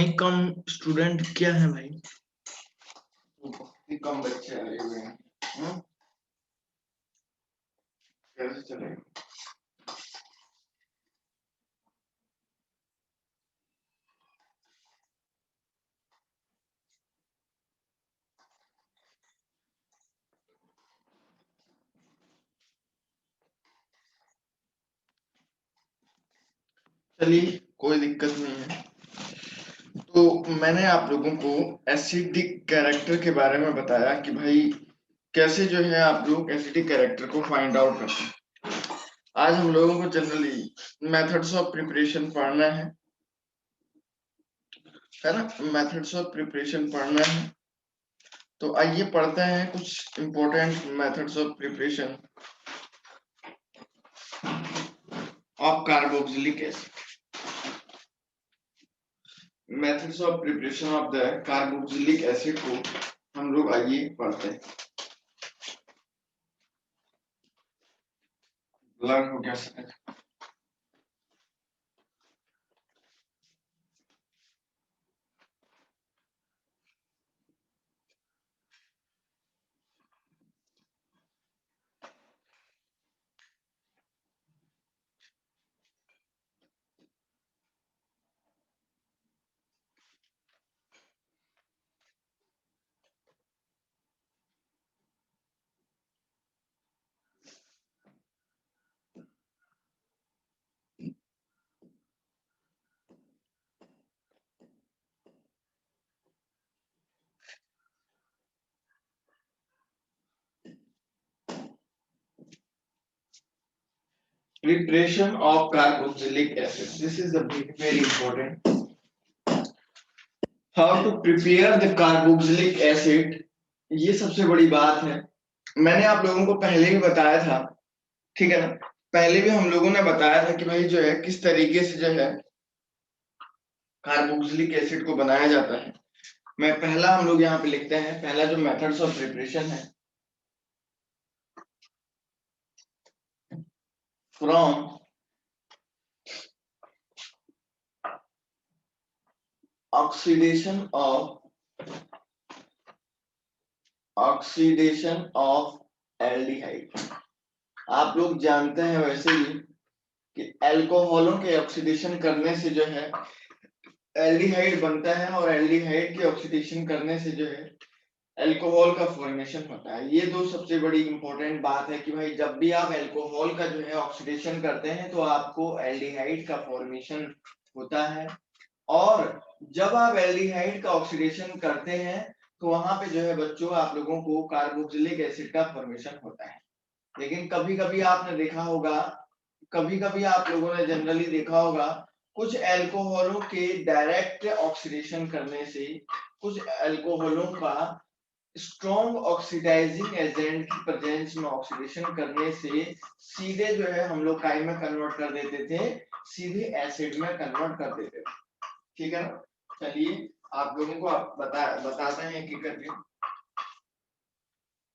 नहीं, कम स्टूडेंट क्या है भाई? बहुत ही कम बच्चे आए हुए हैं। कैसे चलेगा? चलिए, कोई दिक्कत नहीं है। तो मैंने आप लोगों को एसिडिक कैरेक्टर के बारे में बताया कि भाई कैसे जो है आप लोग एसिडिक कैरेक्टर को फाइंड आउट करते हैं। आज हम लोगों को जनरली मेथड्स ऑफ प्रिपरेशन पढ़ना है ना? मेथड्स ऑफ प्रिपरेशन पढ़ना है। तो आइए पढ़ते हैं कुछ important methods of preparation of carboxylic acid. Methods of preparation of the carboxylic acid को हम लोग आइए पढ़ते हैं। लर्न हो गया sir? Preparation of carboxylic acid. This is the very important. How to prepare the carboxylic acid? ये सबसे बड़ी बात है। मैंने आप लोगों को पहले भी बताया था, ठीक है ना? पहले भी हम लोगों ने बताया था कि भाई जो है किस तरीके से जो है कार्बोक्सिलिक एसिड को बनाया जाता है। मैं पहला हम लोग यहाँ पे लिखते हैं, पहला जो मेथड्स ऑफ प्रिपरेशन है, फ्रॉम ऑक्सीडेशन ऑफ एल्डिहाइड। आप लोग जानते हैं वैसे ही कि एल्कोहलों के ऑक्सीडेशन करने से जो है एल्डिहाइड बनता है, और एल्डिहाइड के ऑक्सीडेशन करने से जो है एल्कोहल का फॉर्मेशन होता है। ये दो सबसे बड़ी इंपॉर्टेंट बात है कि भाई जब भी आप एल्कोहल का जो है ऑक्सीडेशन करते हैं तो आपको एल्डिहाइड का फॉर्मेशन होता है, और जब आप एल्डिहाइड का ऑक्सीडेशन करते हैं तो वहां पे जो है बच्चों आप लोगों को कार्बोक्सिलिक एसिड का फॉर्मेशन होता है। लेकिन कभी कभी आपने देखा होगा, कभी कभी आप लोगों ने जनरली देखा होगा, कुछ एल्कोहलों के डायरेक्ट ऑक्सीडेशन करने से, कुछ एल्कोहलों का स्ट्रॉन्ग ऑक्सीडाइजिंग एजेंट की प्रेजेंस में ऑक्सीडेशन करने से सीधे जो है हम लोग काई में कन्वर्ट कर देते थे, सीधे एसिड में कन्वर्ट कर देते थे। ठीक है ना? चलिए आप लोगों को बताते हैं कि करके।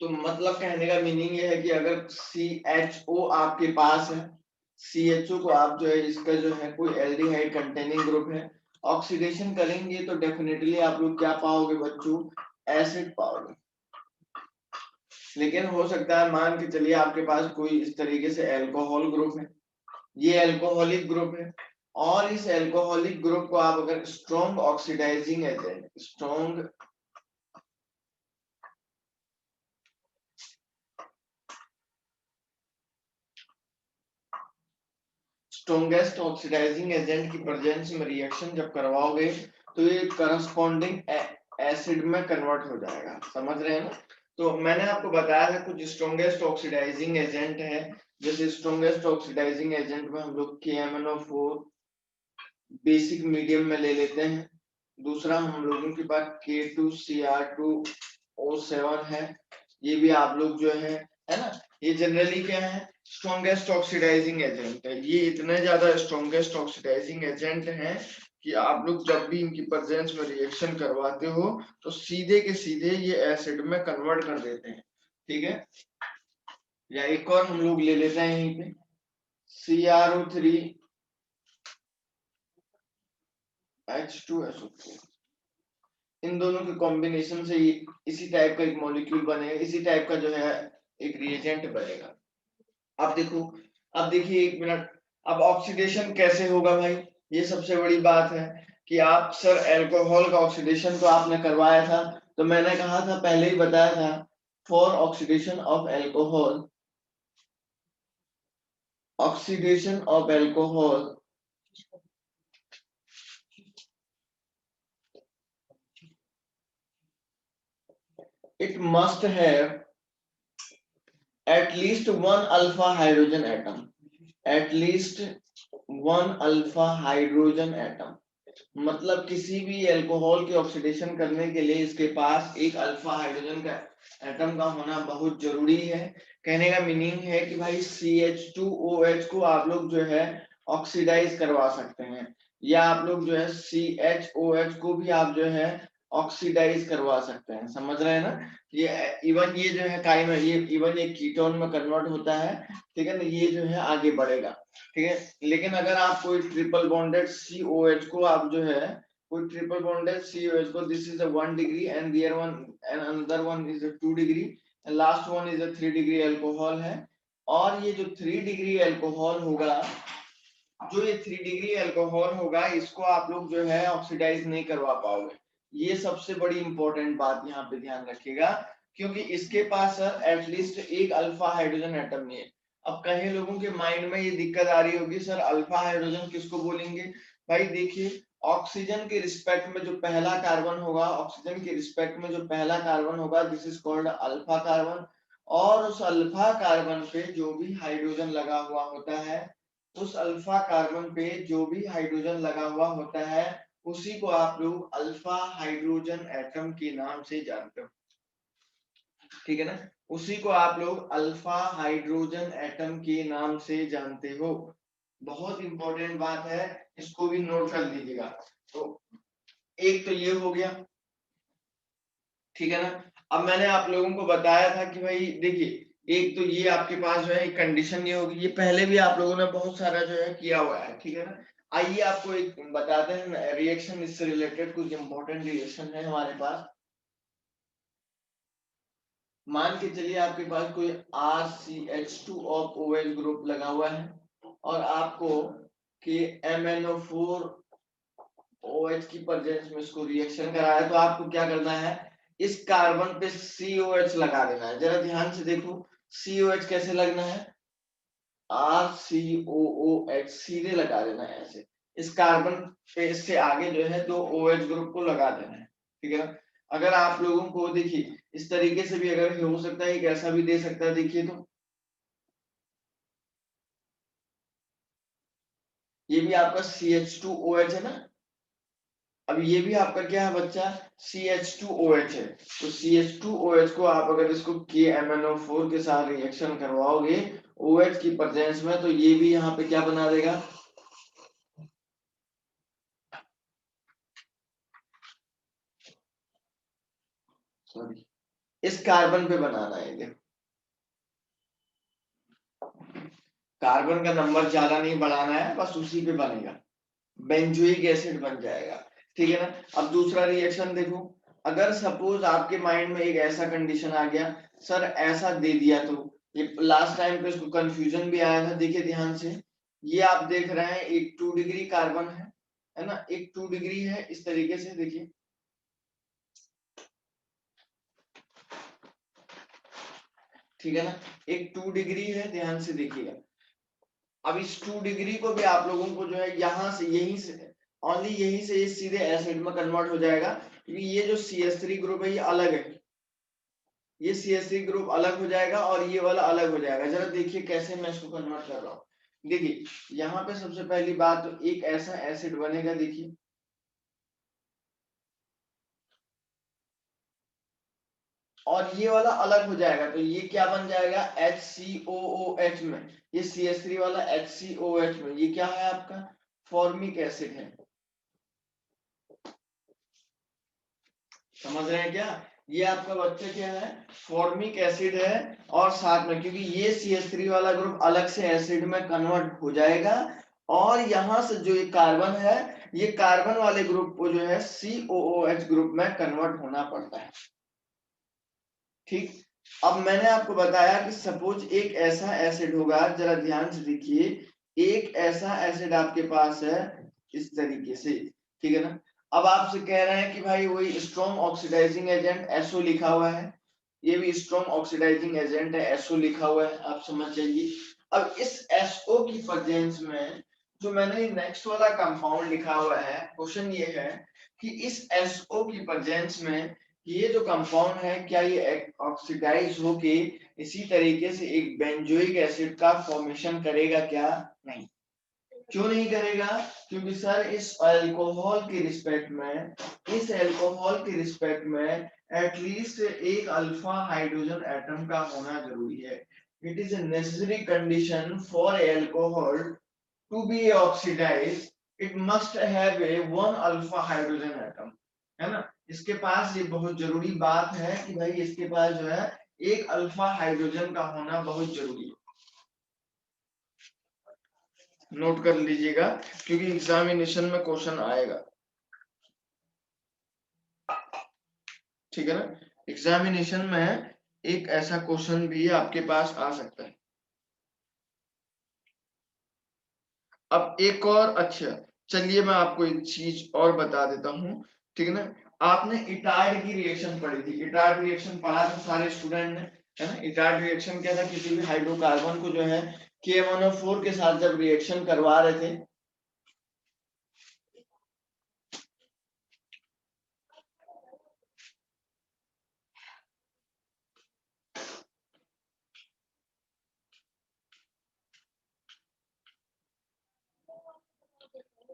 तो मतलब कहने का मीनिंग ये है कि अगर CHO आपके पास है, CHO को आप जो है इसका जो है कोई एल्डिहाइड कंटेनिंग ग्रुप है, ऑक्सीडेशन करेंगे तो डेफिनेटली आप लोग क्या पाओगे बच्चों? एसिड पाओगे। लेकिन हो सकता है मान के चलिए आपके पास कोई इस तरीके से एल्कोहल ग्रुप है, ये एल्कोहलिक ग्रुप है, और इस एल्कोहलिक ग्रुप को आप अगर strong oxidising agent, strongest oxidising agent की प्रेजेंस में रिएक्शन जब करवाओगे तो ये करस्पॉन्डिंग एसिड में कन्वर्ट हो जाएगा। समझ रहे हैं ना? तो मैंने आपको बताया था कुछ स्ट्रॉन्गेस्ट ऑक्सीडाइजिंग एजेंट है, जैसे स्ट्रॉन्गेस्ट ऑक्सीडाइजिंग एजेंट में हम लोग KMnO4 बेसिक मीडियम में ले लेते हैं। दूसरा हम लोगों के पास K2Cr2O7 है, ये भी आप लोग जो है ना, ये जनरली क्या है? स्ट्रॉन्गेस्ट ऑक्सीडाइजिंग एजेंट है। ये इतने ज्यादा स्ट्रॉन्गेस्ट ऑक्सीडाइजिंग एजेंट हैं कि आप लोग जब भी इनकी प्रेजेंस में रिएक्शन करवाते हो तो सीधे के सीधे ये एसिड में कन्वर्ट कर देते हैं। ठीक है? या एक और हम लोग ले लेते हैं यहीं पे, CrO3 H2SO4, इन दोनों के कॉम्बिनेशन से इसी टाइप का एक मॉलिक्यूल बनेगा, इसी टाइप का जो है एक रिएजेंट बनेगा। अब देखो, अब देखिए एक मिनट, अब ऑक्सीडेशन कैसे होगा भाई, ये सबसे बड़ी बात है कि आप सर अल्कोहल का ऑक्सीडेशन तो आपने करवाया था, तो मैंने कहा था पहले ही बताया था, for oxidation of alcohol, oxidation of alcohol it must have at least one alpha hydrogen atom, at least one alpha hydrogen atom, मतलब किसी भी अल्कोहल के ऑक्सीडेशन करने के लिए इसके पास एक अल्फा हाइड्रोजन का एटम का होना बहुत जरूरी है। कहने का मीनिंग है कि भाई CH2OH को आप लोग जो है ऑक्सीडाइज करवा सकते हैं, या आप लोग जो है CHOH को भी आप जो है ऑक्सीडाइज करवा सकते हैं, समझ रहे हैं ना। ये इवन ये जो है काइम है, ये इवन ये कीटोन में कन्वर्ट होता है, ठीक है ना, ये जो है आगे बढ़ेगा, ठीक है। लेकिन अगर आप कोई ट्रिपल बॉन्डेड COH को आप जो है कोई ट्रिपल बॉन्डेड COH को, this is a 1 degree and there one and another one is a 2 degree and last one is a 3 degree alcohol है, और ये जो 3 डिग्री अल्कोहल होगा, जो ये 3 डिग्री अल्कोहल होगा, इसको आप लोग जो है ऑक्सीडाइज नहीं करवा पाओगे। ये सबसे बड़ी इंपॉर्टेंट बात यहाँ पे ध्यान रखिएगा, क्योंकि इसके पास सर एटलीस्ट एक अल्फा हाइड्रोजन एटम नहीं है। अब कई लोगों के माइंड में ये दिक्कत आ रही होगी, सर अल्फा हाइड्रोजन किसको बोलेंगे। भाई देखिए, ऑक्सीजन के रिस्पेक्ट में जो पहला कार्बन होगा, ऑक्सीजन के रिस्पेक्ट में जो पहला कार्बन होगा, this is called alpha carbon, और उस अल्फा कार्बन पे जो भी हाइड्रोजन लगा हुआ होता है, उस अल्फा कार्बन पे जो भी हाइड्रोजन लगा हुआ होता है, उसी को आप लोग अल्फा हाइड्रोजन एटम के नाम से जानते हो, ठीक है ना। उसी को आप लोग अल्फा हाइड्रोजन एटम के नाम से जानते हो। बहुत इंपॉर्टेंट बात है, इसको भी नोट कर लीजिएगा। तो एक तो ये हो गया, ठीक है ना। अब मैंने आप लोगों को बताया था कि भाई देखिए, एक तो ये आपके पास जो है एक कंडीशन ये होगी, ये पहले भी आप लोगों ने बहुत सारा जो है किया हुआ है, ठीक है ना। आइए आपको एक बताते हैं रिएक्शन, इससे रिलेटेड कुछ इंपॉर्टेंट रिएक्शन है हमारे पास। मान के चलिए आपके पास कोई RCH2 ऑफ OH ग्रुप लगा हुआ है, और आपको कि MnO4OH की प्रेजेंस में इसको रिएक्शन कराया है, तो आपको क्या करना है, इस कार्बन पे COH लगा देना है। जरा ध्यान से देखो, COH कैसे लगना है, RCOOH सीधे लगा देना है ऐसे, इस कार्बन पे इसके आगे जो है दो OH ग्रुप को लगा देना है, ठीक है ना। अगर आप लोगों को देखिए इस तरीके से भी अगर हो सकता है, एक ऐसा भी दे सकता है, देखिए तो ये भी आपका CH2OH है ना। अब ये भी आपका क्या है बच्चा, CH2OH है। तो CH2OH को आप अगर इसको KMnO4 के साथ रिएक्शन करवाओगे OH की प्रेजेंस में, तो ये भी यहाँ पे क्या बना देगा, सॉरी, इस कार्बन पे बनाना है। देखो कार्बन का नंबर ज्यादा नहीं बढ़ाना है, बस उसी पे बनेगा, बेंजोइक एसिड बन जाएगा, ठीक है ना। अब दूसरा रिएक्शन देखो, अगर सपोज आपके माइंड में एक ऐसा कंडीशन आ गया, सर ऐसा दे दिया, तो ये लास्ट टाइम पे इसको कंफ्यूजन भी आया था, देखिए ध्यान से, ये आप देख रहे हैं एक 2 डिग्री कार्बन है ना, एक 2 डिग्री है, इस तरीके से देखिए, ठीक है ना, एक 2 डिग्री है, ध्यान से देखिएगा। अब इस 2 डिग्री को भी आप लोगों को जो है यहाँ से यहीं से ओनली यहीं से ये सीधे एसिड में कन्वर्ट हो जाएगा, क्योंकि ये जो CH3 ग्रुप है ये अलग है, ये CH3 ग्रुप अलग हो जाएगा और ये वाला अलग हो जाएगा। जरा देखिए कैसे मैं इसको कन्वर्ट कर रहा हूँ। देखिए यहाँ पे सबसे पहली बात तो एक ऐसा एसिड बनेगा, देखिए और ये वाला अलग हो जाएगा, तो ये क्या बन जाएगा HCOOH में, ये CH3 वाला HCOH में ये क्या है आपका फॉर्मिक एसिड है, समझ रहे हैं क्या। ये आपका बच्चा क्या है, फॉर्मिक एसिड है, और साथ में क्योंकि ये CH3 वाला ग्रुप अलग से एसिड में कन्वर्ट हो जाएगा, और यहाँ से जो ये कार्बन है ये कार्बन वाले ग्रुप को जो है COOH ग्रुप में कन्वर्ट होना पड़ता है। ठीक, अब मैंने आपको बताया कि सपोज एक ऐसा एसिड होगा, जरा ध्यान से देखिए, एक ऐसा एसिड आपके पास है इस तरीके से, ठीक है ना। अब आपसे कह रहे हैं कि भाई वही स्ट्रॉन्ग ऑक्सीडाइजिंग एजेंट SO लिखा हुआ है, ये भी स्ट्रॉन्ग ऑक्सीडाइजिंग एजेंट है, SO लिखा हुआ है, आप समझ जाइए। अब इस SO की प्रेजेंस में जो मैंने नेक्स्ट वाला कंपाउंड लिखा हुआ है, क्वेश्चन ये है कि इस SO की प्रेजेंस में ये जो कंपाउंड है क्या ये ऑक्सीडाइज होके इसी तरीके से एक बेंजोइक एसिड का फॉर्मेशन करेगा क्या? नहीं। क्यों नहीं करेगा? क्योंकि सर इस अल्कोहल के रिस्पेक्ट में एटलीस्ट एक अल्फा हाइड्रोजन एटम का होना जरूरी है। It is a necessary condition for alcohol to be oxidise, it must have a one alpha hydrogen atom, है ना। इसके पास ये बहुत जरूरी बात है कि भाई इसके पास जो है एक अल्फा हाइड्रोजन का होना बहुत जरूरी है, नोट कर लीजिएगा क्योंकि एग्जामिनेशन में क्वेश्चन आएगा, ठीक है ना। एग्जामिनेशन में एक ऐसा क्वेश्चन भी आपके पास आ सकता है। अब एक और, अच्छा चलिए मैं आपको एक चीज और बता देता हूँ, ठीक है ना। आपने इटार्ड की रिएक्शन पढ़ी थी, इटार्ड रिएक्शन पढ़ा था सारे स्टूडेंट ने, है ना। इटार्ड रिएक्शन क्या था? किसी भी हाइड्रोकार्बन को जो है KMnO4 के साथ जब रिएक्शन करवा रहे थे,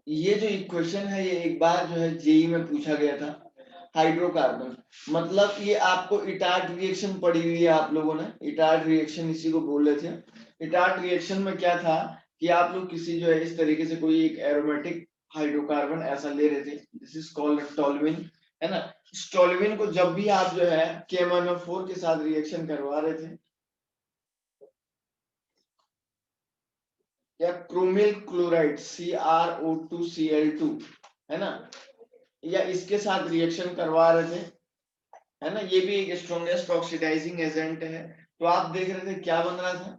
ये जो इक्वेशन है ये एक बार जो है जेई में पूछा गया था। हाइड्रोकार्बन मतलब ये आपको इटार्ड रिएक्शन पढ़ी हुई है आप लोगों ने, इटार्ड रिएक्शन इसी को बोल रहे थे। इटार्ड रिएक्शन में क्या था कि आप लोग किसी जो है इस तरीके से कोई एक एरोमेटिक हाइड्रोकार्बन ऐसा ले रहे थे, दिस इज कॉल्ड टोल्यूइन, है ना। इस टोल्यूइन को जब भी आप जो है KMnO4 के साथ रिएक्शन करवा रहे थे या क्रोमिल क्लोराइड CrO2Cl2, है ना, या इसके साथ रिएक्शन करवा रहे थे, है ना, ये भी एक स्ट्रॉन्गेस्ट ऑक्सीडाइजिंग एजेंट है। तो आप देख रहे थे क्या बन रहा था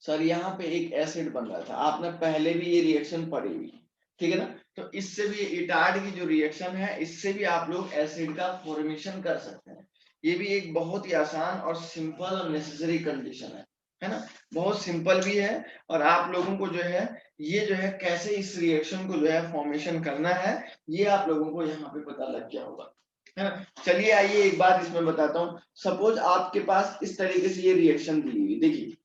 सर, यहाँ पे एक एसिड बन रहा था, आपने पहले भी ये रिएक्शन पढ़ी हुई, ठीक है ना। तो इससे भी इटार्ड की जो रिएक्शन है इससे भी आप लोग एसिड का फॉर्मेशन कर सकते हैं। ये भी एक बहुत ही आसान और सिंपल और नेसेसरी कंडीशन है ना। बहुत सिंपल भी है और आप लोगों को जो है ये जो है कैसे इस रिएक्शन को जो है फॉर्मेशन करना है ये आप लोगों को यहाँ पे पता लग गया होगा, है ना। चलिए आइए एक बात इसमें बताता हूँ। सपोज आपके पास इस तरीके से ये रिएक्शन दी हुई, देखिए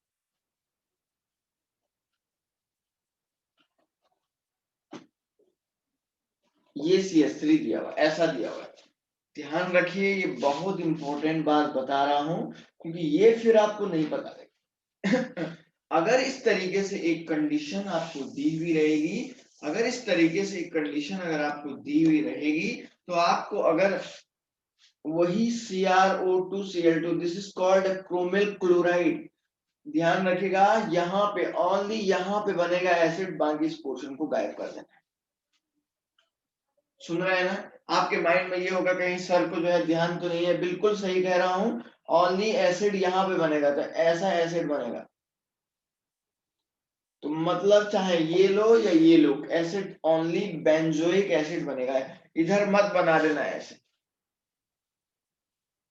ये CH3 दिया हुआ, ऐसा दिया हुआ है। ध्यान रखिए ये बहुत इंपॉर्टेंट बात बता रहा हूं क्योंकि ये फिर आपको नहीं पता लगेगा। अगर इस तरीके से एक कंडीशन आपको दी हुई रहेगी, अगर इस तरीके से एक कंडीशन अगर आपको दी हुई रहेगी तो आपको अगर वही CrO2Cl2, this is called chromyl chloride, ध्यान रखिएगा यहाँ पे ओनली यहाँ पे बनेगा एसिड, बाकी इस पोर्शन को गायब कर देना। सुन रहे हैं ना। आपके माइंड में ये होगा कहीं सर को जो है ध्यान तो नहीं है, बिल्कुल सही कह रहा हूं, ओनली एसिड यहाँ पे बनेगा, तो ऐसा एसिड बनेगा। तो मतलब चाहे ये लो या ये लो, एसिड ओनली बेंजोइक एसिड बनेगा, इधर मत बना देना एसिड।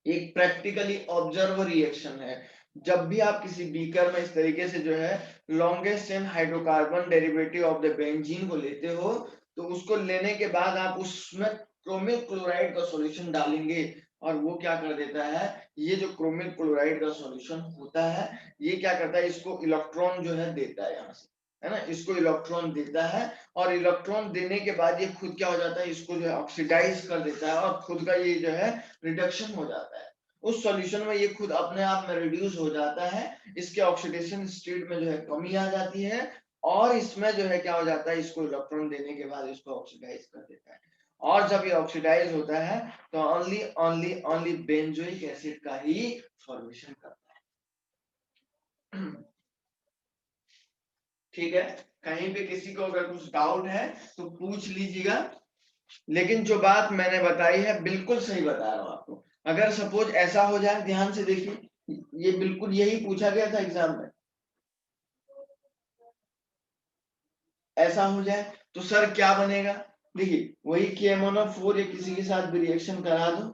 एक प्रैक्टिकली ऑब्जर्व रिएक्शन है, जब भी आप किसी बीकर में इस तरीके से जो है longest chain hydrocarbon derivative of the benzene को लेते हो तो उसको लेने के बाद आप उसमें क्रोमिल क्लोराइड का सॉल्यूशन डालेंगे और वो क्या कर देता है, ये जो क्रोमिल क्लोराइड का सॉल्यूशन होता है ये क्या करता है, इसको इलेक्ट्रॉन जो है देता है यहाँ से, है ना, इसको इलेक्ट्रॉन देता है और इलेक्ट्रॉन देने के बाद ये खुद क्या हो जाता है, इसको जो है ऑक्सीडाइज कर देता है और खुद का ये जो है रिडक्शन हो जाता है उस सॉल्यूशन में, ये खुद अपने आप में रिड्यूस हो जाता है, इसके ऑक्सीडेशन स्टेट में जो है कमी आ जाती है और इसमें जो है क्या हो जाता है, इसको इलेक्ट्रॉन देने के बाद इसको ऑक्सीडाइज कर देता है और जब ये ऑक्सीडाइज होता है तो only only only benzoic acid का ही फॉर्मेशन करता है। ठीक है, कहीं पे किसी को अगर कुछ डाउट है तो पूछ लीजिएगा, लेकिन जो बात मैंने बताई है बिल्कुल सही बता रहा हूं आपको। अगर सपोज ऐसा हो जाए, ध्यान से देखिए, ये बिल्कुल यही पूछा गया था एग्जाम में, ऐसा हो जाए तो सर क्या बनेगा, देखिए वही KMnO4 या किसी के साथ भी रिएक्शन करा दो,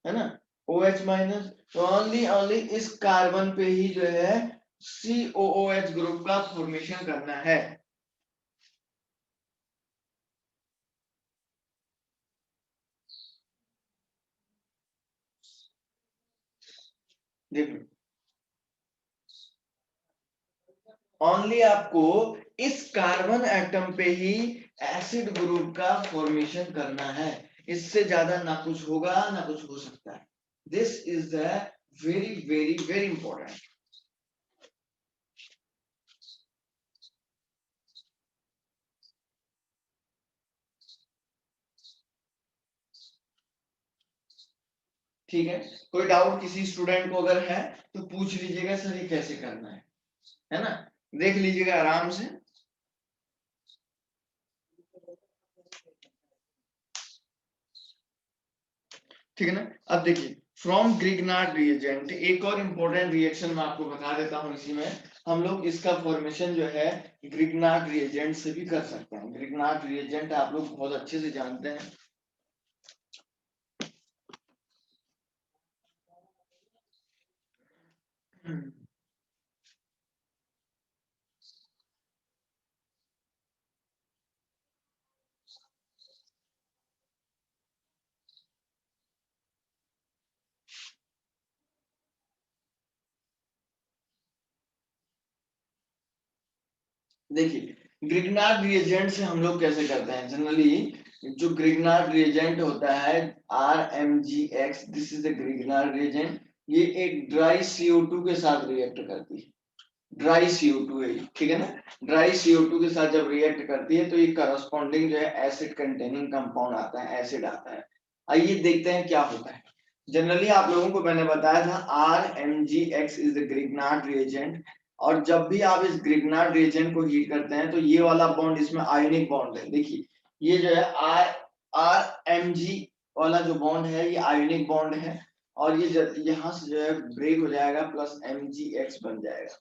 है ना, OH माइनस, तो ओनली इस कार्बन पे ही जो है COOH ग्रुप का फॉर्मेशन करना है। देखो ओनली आपको इस कार्बन एटम पे ही एसिड ग्रुप का फॉर्मेशन करना है, इससे ज्यादा ना कुछ होगा ना कुछ हो सकता है। This is the very very very important. ठीक है, कोई डाउट किसी स्टूडेंट को अगर है तो पूछ लीजिएगा, सर ये कैसे करना है ना, देख लीजिएगा आराम से। ठीक है ना, अब देखिए फ्रॉम ग्रिग्नार्ड रिएजेंट, एक और इंपॉर्टेंट रिएक्शन मैं आपको बता देता हूं इसी में, हम लोग इसका फॉर्मेशन जो है ग्रिग्नार्ड रिएजेंट से भी कर सकते हैं। ग्रिग्नार्ड रिएजेंट आप लोग बहुत अच्छे से जानते हैं। देखिए ग्रिग्नार्ड रिएजेंट से हम लोग कैसे करते हैं, जनरली जो ग्रिग्नार्ड रिएजेंट होता है RMgX, this is the Grignard reagent, ये एक ड्राई CO2 के साथ रिएक्ट करती है। ड्राई CO2 है, ठीक है ना, ड्राई CO2 के साथ जब रिएक्ट करती है तो ये करस्पॉन्डिंग जो है एसिड कंटेनिंग कंपाउंड आता है, एसिड आता है। आइए देखते हैं क्या होता है। जनरली आप लोगों को मैंने बताया था RMgX is the Grignard reagent, और जब भी आप इस ग्रिग्नार्ड रिएजेंट को हीट करते हैं तो ये वाला बॉन्ड इसमें आयोनिक बॉन्ड है। देखिए ये जो है RMg वाला जो बॉन्ड है ये आयोनिक बॉन्ड है, और ये यहाँ से जो है ब्रेक हो जाएगा प्लस MgX बन जाएगा।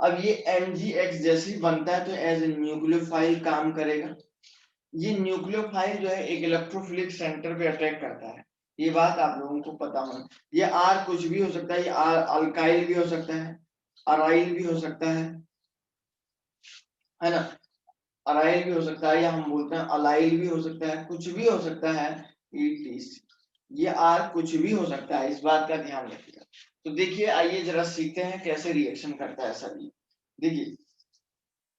अब ये MgX जैसे ही बनता है तो एज ए न्यूक्लियोफाइल काम करेगा। ये न्यूक्लियोफाइल जो है एक इलेक्ट्रोफिलिक सेंटर पे अटैक करता है, ये बात आप लोगों को पता होना। ये R कुछ भी हो सकता है, ये R अल्काइल भी हो सकता है, अराइल भी हो सकता है ना, अराइल भी हो सकता है, या हम बोलते हैं अलाइल भी हो सकता है, कुछ भी हो सकता है। ये R कुछ भी हो सकता है, इस बात का ध्यान रखिएगा। तो देखिए आइए जरा सीखते हैं कैसे रिएक्शन करता है सभी। देखिए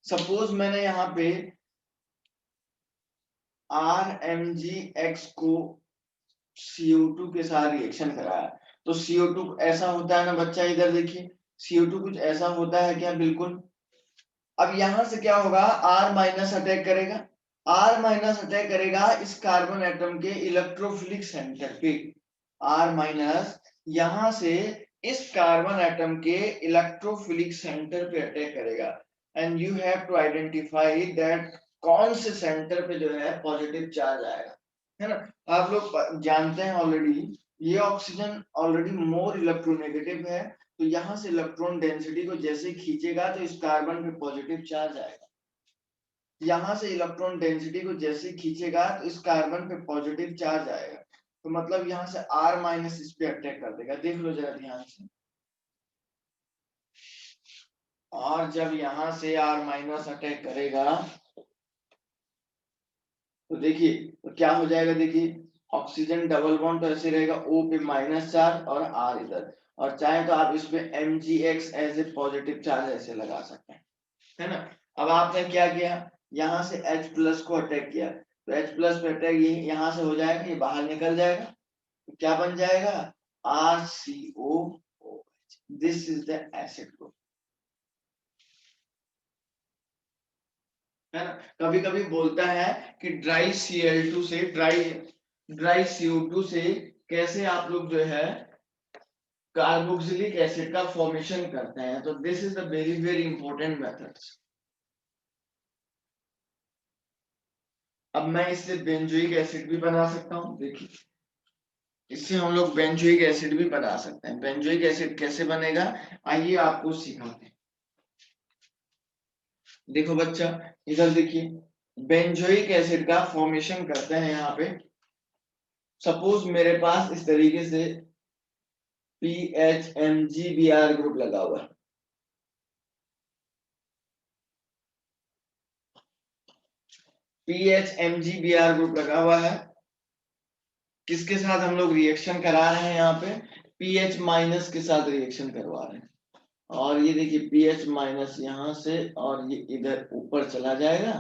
सपोज मैंने यहाँ पे RMgX को CO2 के साथ रिएक्शन कराया, तो CO2 ऐसा होता है ना बच्चा, इधर देखिए CO2 कुछ ऐसा होता है क्या, बिल्कुल। अब यहां से क्या होगा, R माइनस अटैक करेगा, R माइनस अटैक करेगा इस कार्बन एटम के इलेक्ट्रोफिलिक सेंटर पे। R माइनस यहां से इस कार्बन एटम के इलेक्ट्रोफिलिक सेंटर पे अटैक करेगा, and you have to identify that कौन से सेंटर पे जो है पॉजिटिव चार्ज आएगा, है ना। आप लोग जानते हैं ऑलरेडी, ये ऑक्सीजन ऑलरेडी मोर इलेक्ट्रोनेगेटिव है, तो यहां से इलेक्ट्रॉन डेंसिटी को जैसे खींचेगा तो इस कार्बन पे पॉजिटिव चार्ज आएगा। यहां से इलेक्ट्रॉन डेंसिटी को जैसे खींचेगा तो इस कार्बन पे पॉजिटिव चार्ज आएगा, तो मतलब यहां से R माइनस इस पे अटैक कर देगा। देख लो जरा ध्यान से, और जब यहां से R माइनस अटैक करेगा तो देखिए तो क्या हो जाएगा, देखिए ऑक्सीजन डबल बॉन्ड तो ऐसे रहेगा, O पे माइनस चार्ज और R इधर, और चाहे तो आप इस पे MgX as a positive charge ऐसे लगा सकते हैं, है ना। अब आपने क्या किया, यहाँ से H प्लस को अटैक किया, तो H प्लस पे अटैक ये यहाँ से हो जाएगा, ये बाहर निकल जाएगा, तो क्या बन जाएगा, RCOOH, this is the acid group, है ना। कभी कभी बोलता है कि ड्राई Cl2 से ड्राई CO2 से कैसे आप लोग जो है कार्बोक्सिलिक एसिड का फॉर्मेशन करते हैं। तो this is the very very important methods. अब मैं इससे बेंजोइक एसिड भी बना सकता हूं। देखिए, इससे हम लोग बेंजोइक एसिड भी बना सकते हैं। बेंजोइक एसिड कैसे बनेगा, आइए आपको सिखाते हैं। देखो बच्चा, इधर देखिए, बेंजोइक एसिड का फॉर्मेशन करते हैं। यहाँ पे सपोज मेरे पास इस तरीके से PHMgBr ग्रुप लगा हुआ है। PHMgBr ग्रुप लगा हुआ है, किसके साथ हम लोग रिएक्शन करा रहे हैं, यहाँ पे पीएच माइनस के साथ रिएक्शन करवा रहे हैं। और ये देखिए पीएच माइनस यहां से और ये इधर ऊपर चला जाएगा,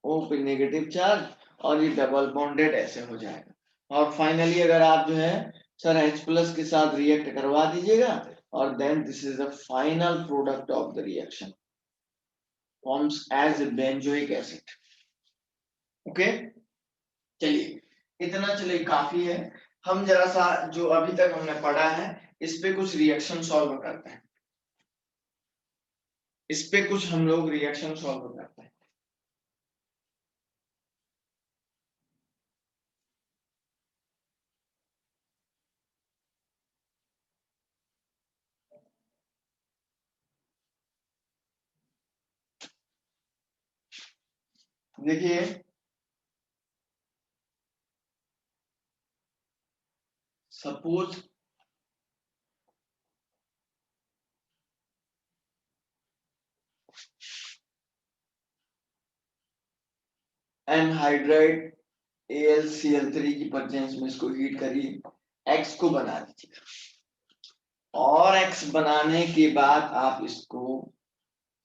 ओ पे नेगेटिव चार्ज, और ये डबल बॉन्डेड ऐसे हो जाएगा। और फाइनली अगर आप जो है सर H प्लस के साथ रिएक्ट करवा दीजिएगा, और then this is the final product of the reaction, forms as benzoic acid. Okay, चलिए इतना चलिए काफी है। हम जरा सा जो अभी तक हमने पढ़ा है इस पे कुछ रिएक्शन सॉल्व करते हैं। इस पे कुछ हम लोग रिएक्शन सॉल्व करते हैं। देखिए, सपोज एनहाइड्राइड AlCl3 की प्रेजेंस में इसको हीट करिए, X को बना दीजिएगा, और X बनाने के बाद आप इसको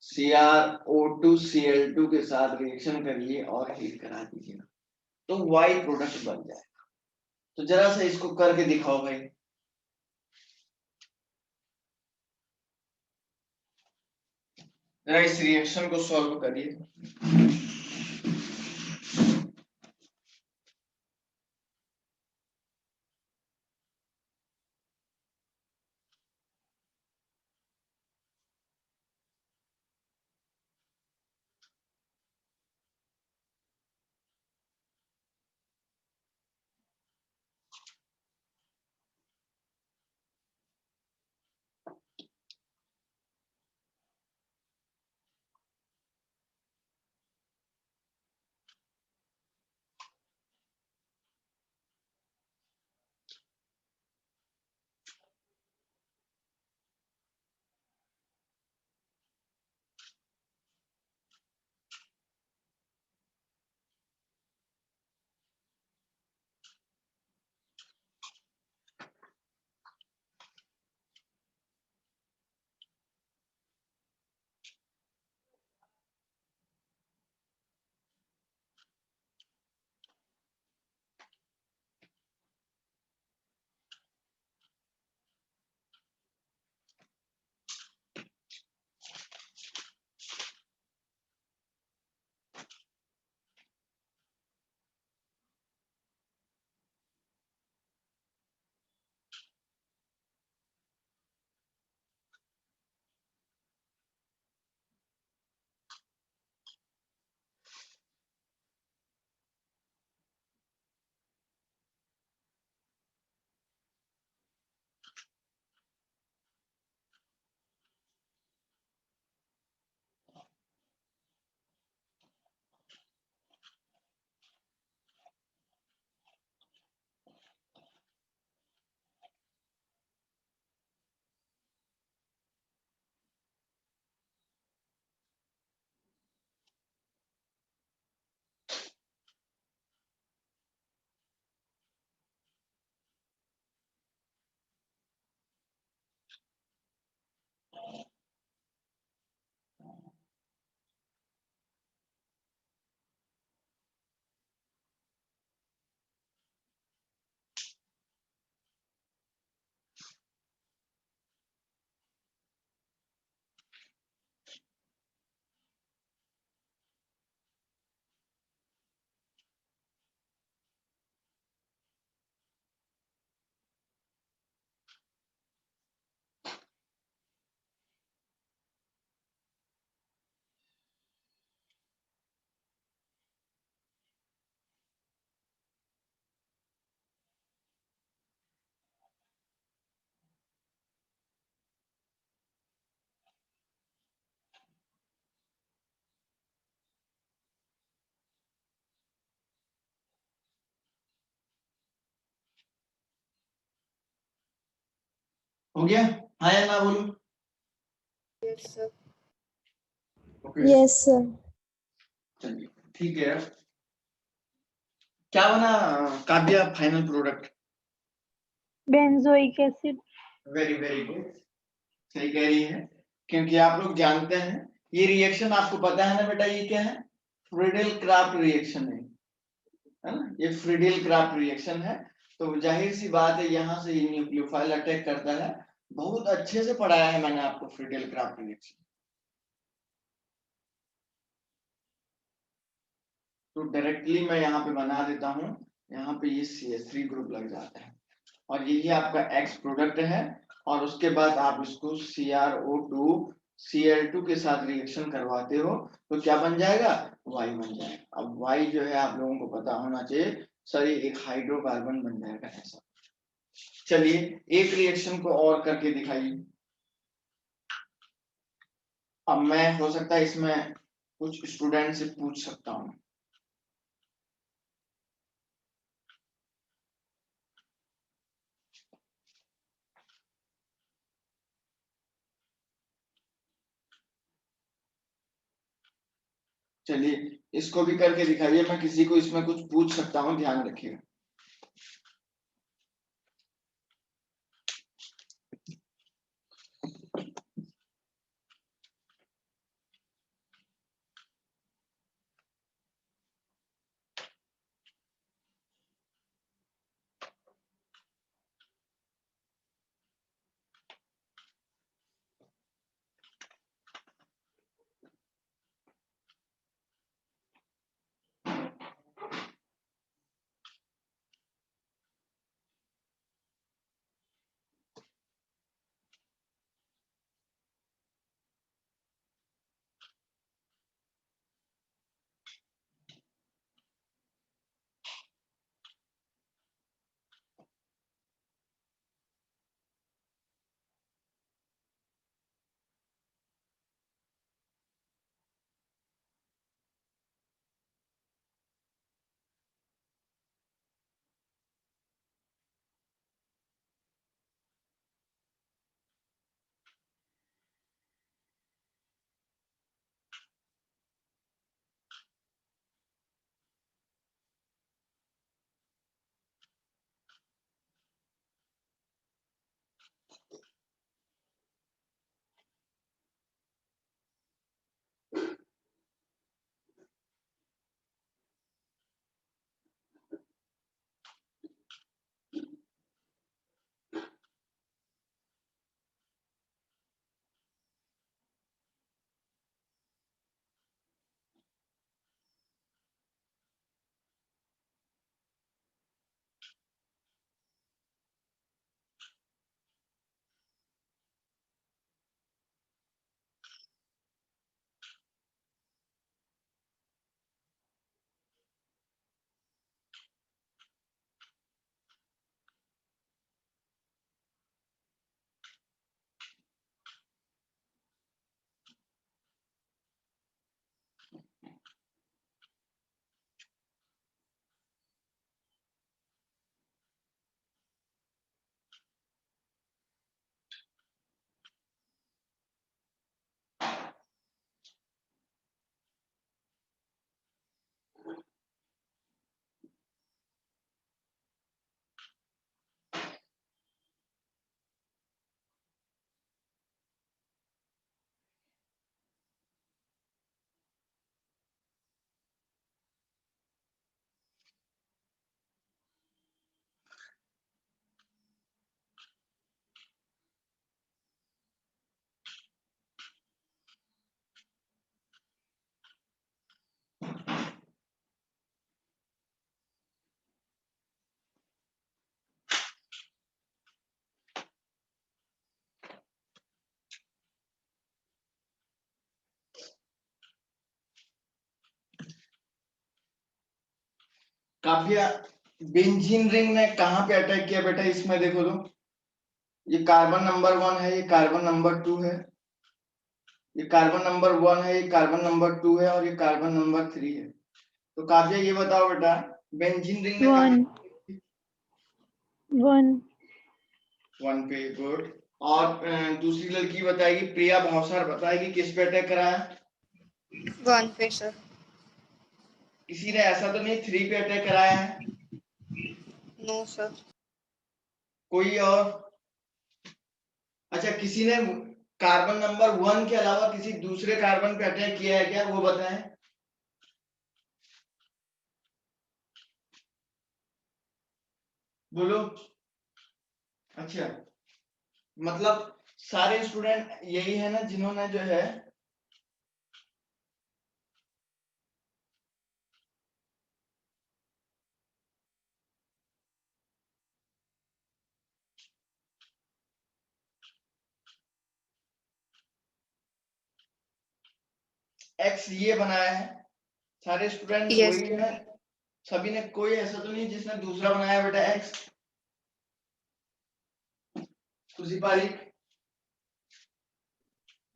CrO2Cl2 के साथ रिएक्शन करिए और हीट करा दीजिएगा, तो Y प्रोडक्ट बन जाएगा। तो जरा सा इसको करके दिखाओ भाई। जरा इस रिएक्शन को सॉल्व करिए। हो गया? हाँ या ना बोलो? Yes, sir. Okay Yes, sir. चलिए ठीक है। क्या बना Kavya final product? Benzoic acid. Very very good, सही कह रही है। क्योंकि आप लोग जानते हैं ये रिएक्शन आपको पता है ना बेटा, ये क्या है? फ्रीडेल क्राफ्ट रिएक्शन है ना, ये फ्रीडेल क्राफ्ट रिएक्शन है। तो जाहिर सी बात है यहाँ से ये न्यूक्लियोफाइल अटैक करता है। बहुत अच्छे से पढ़ाया है मैंने आपको फ्रीडेल क्राफ्ट रिएक्शन। तो डायरेक्टली मैं यहाँ पे बना देता हूँ, यहाँ पे ये CH3 ग्रुप लग जाता है और यही आपका X प्रोडक्ट है। और उसके बाद आप इसको CrO2 Cl2 के साथ रिएक्शन करवाते हो तो क्या बन जाएगा? Y बन जाएगा। अब Y जो है आप लोगों को पता होना चाहिए सर, ये एक हाइड्रोकार्बन बन जाएगा ऐसा। चलिए एक रिएक्शन को और करके दिखाइए। अब मैं हो सकता है इसमें कुछ स्टूडेंट से पूछ सकता हूँ। चलिए इसको भी करके दिखाइए, मैं किसी को इसमें कुछ पूछ सकता हूँ, ध्यान रखिएगा। काव्या बेंजीन रिंग ने कहाँ पे अटैक किया बेटा? इसमें देखो तो, ये कार्बन नंबर 1 है, ये कार्बन नंबर 2 है, ये कार्बन नंबर 1 है, ये कार्बन नंबर 2 है और ये कार्बन नंबर 3 है। तो काव्या ये बताओ बेटा, बेंजीन रिंग ने 1 कहाँ 1 1 पे? गुड। और दूसरी लड़की बताएगी, प्रिया भावसार बताएगी किस पे अटैक कराया। 1 पे सर। किसी ने ऐसा तो नहीं 3 पे अटैक कराया है? No sir. कोई और? अच्छा, किसी ने कार्बन नंबर 1 के अलावा किसी दूसरे कार्बन पे अटैक किया है क्या, वो बताएं। बोलो। अच्छा, मतलब सारे स्टूडेंट यही है ना जिन्होंने जो है एक्स ये बनाया है, सारे स्टूडेंट यस वही है। सभी ने, कोई ऐसा तो नहीं जिसने दूसरा बनाया बेटा एक्स? खुशी पारिक?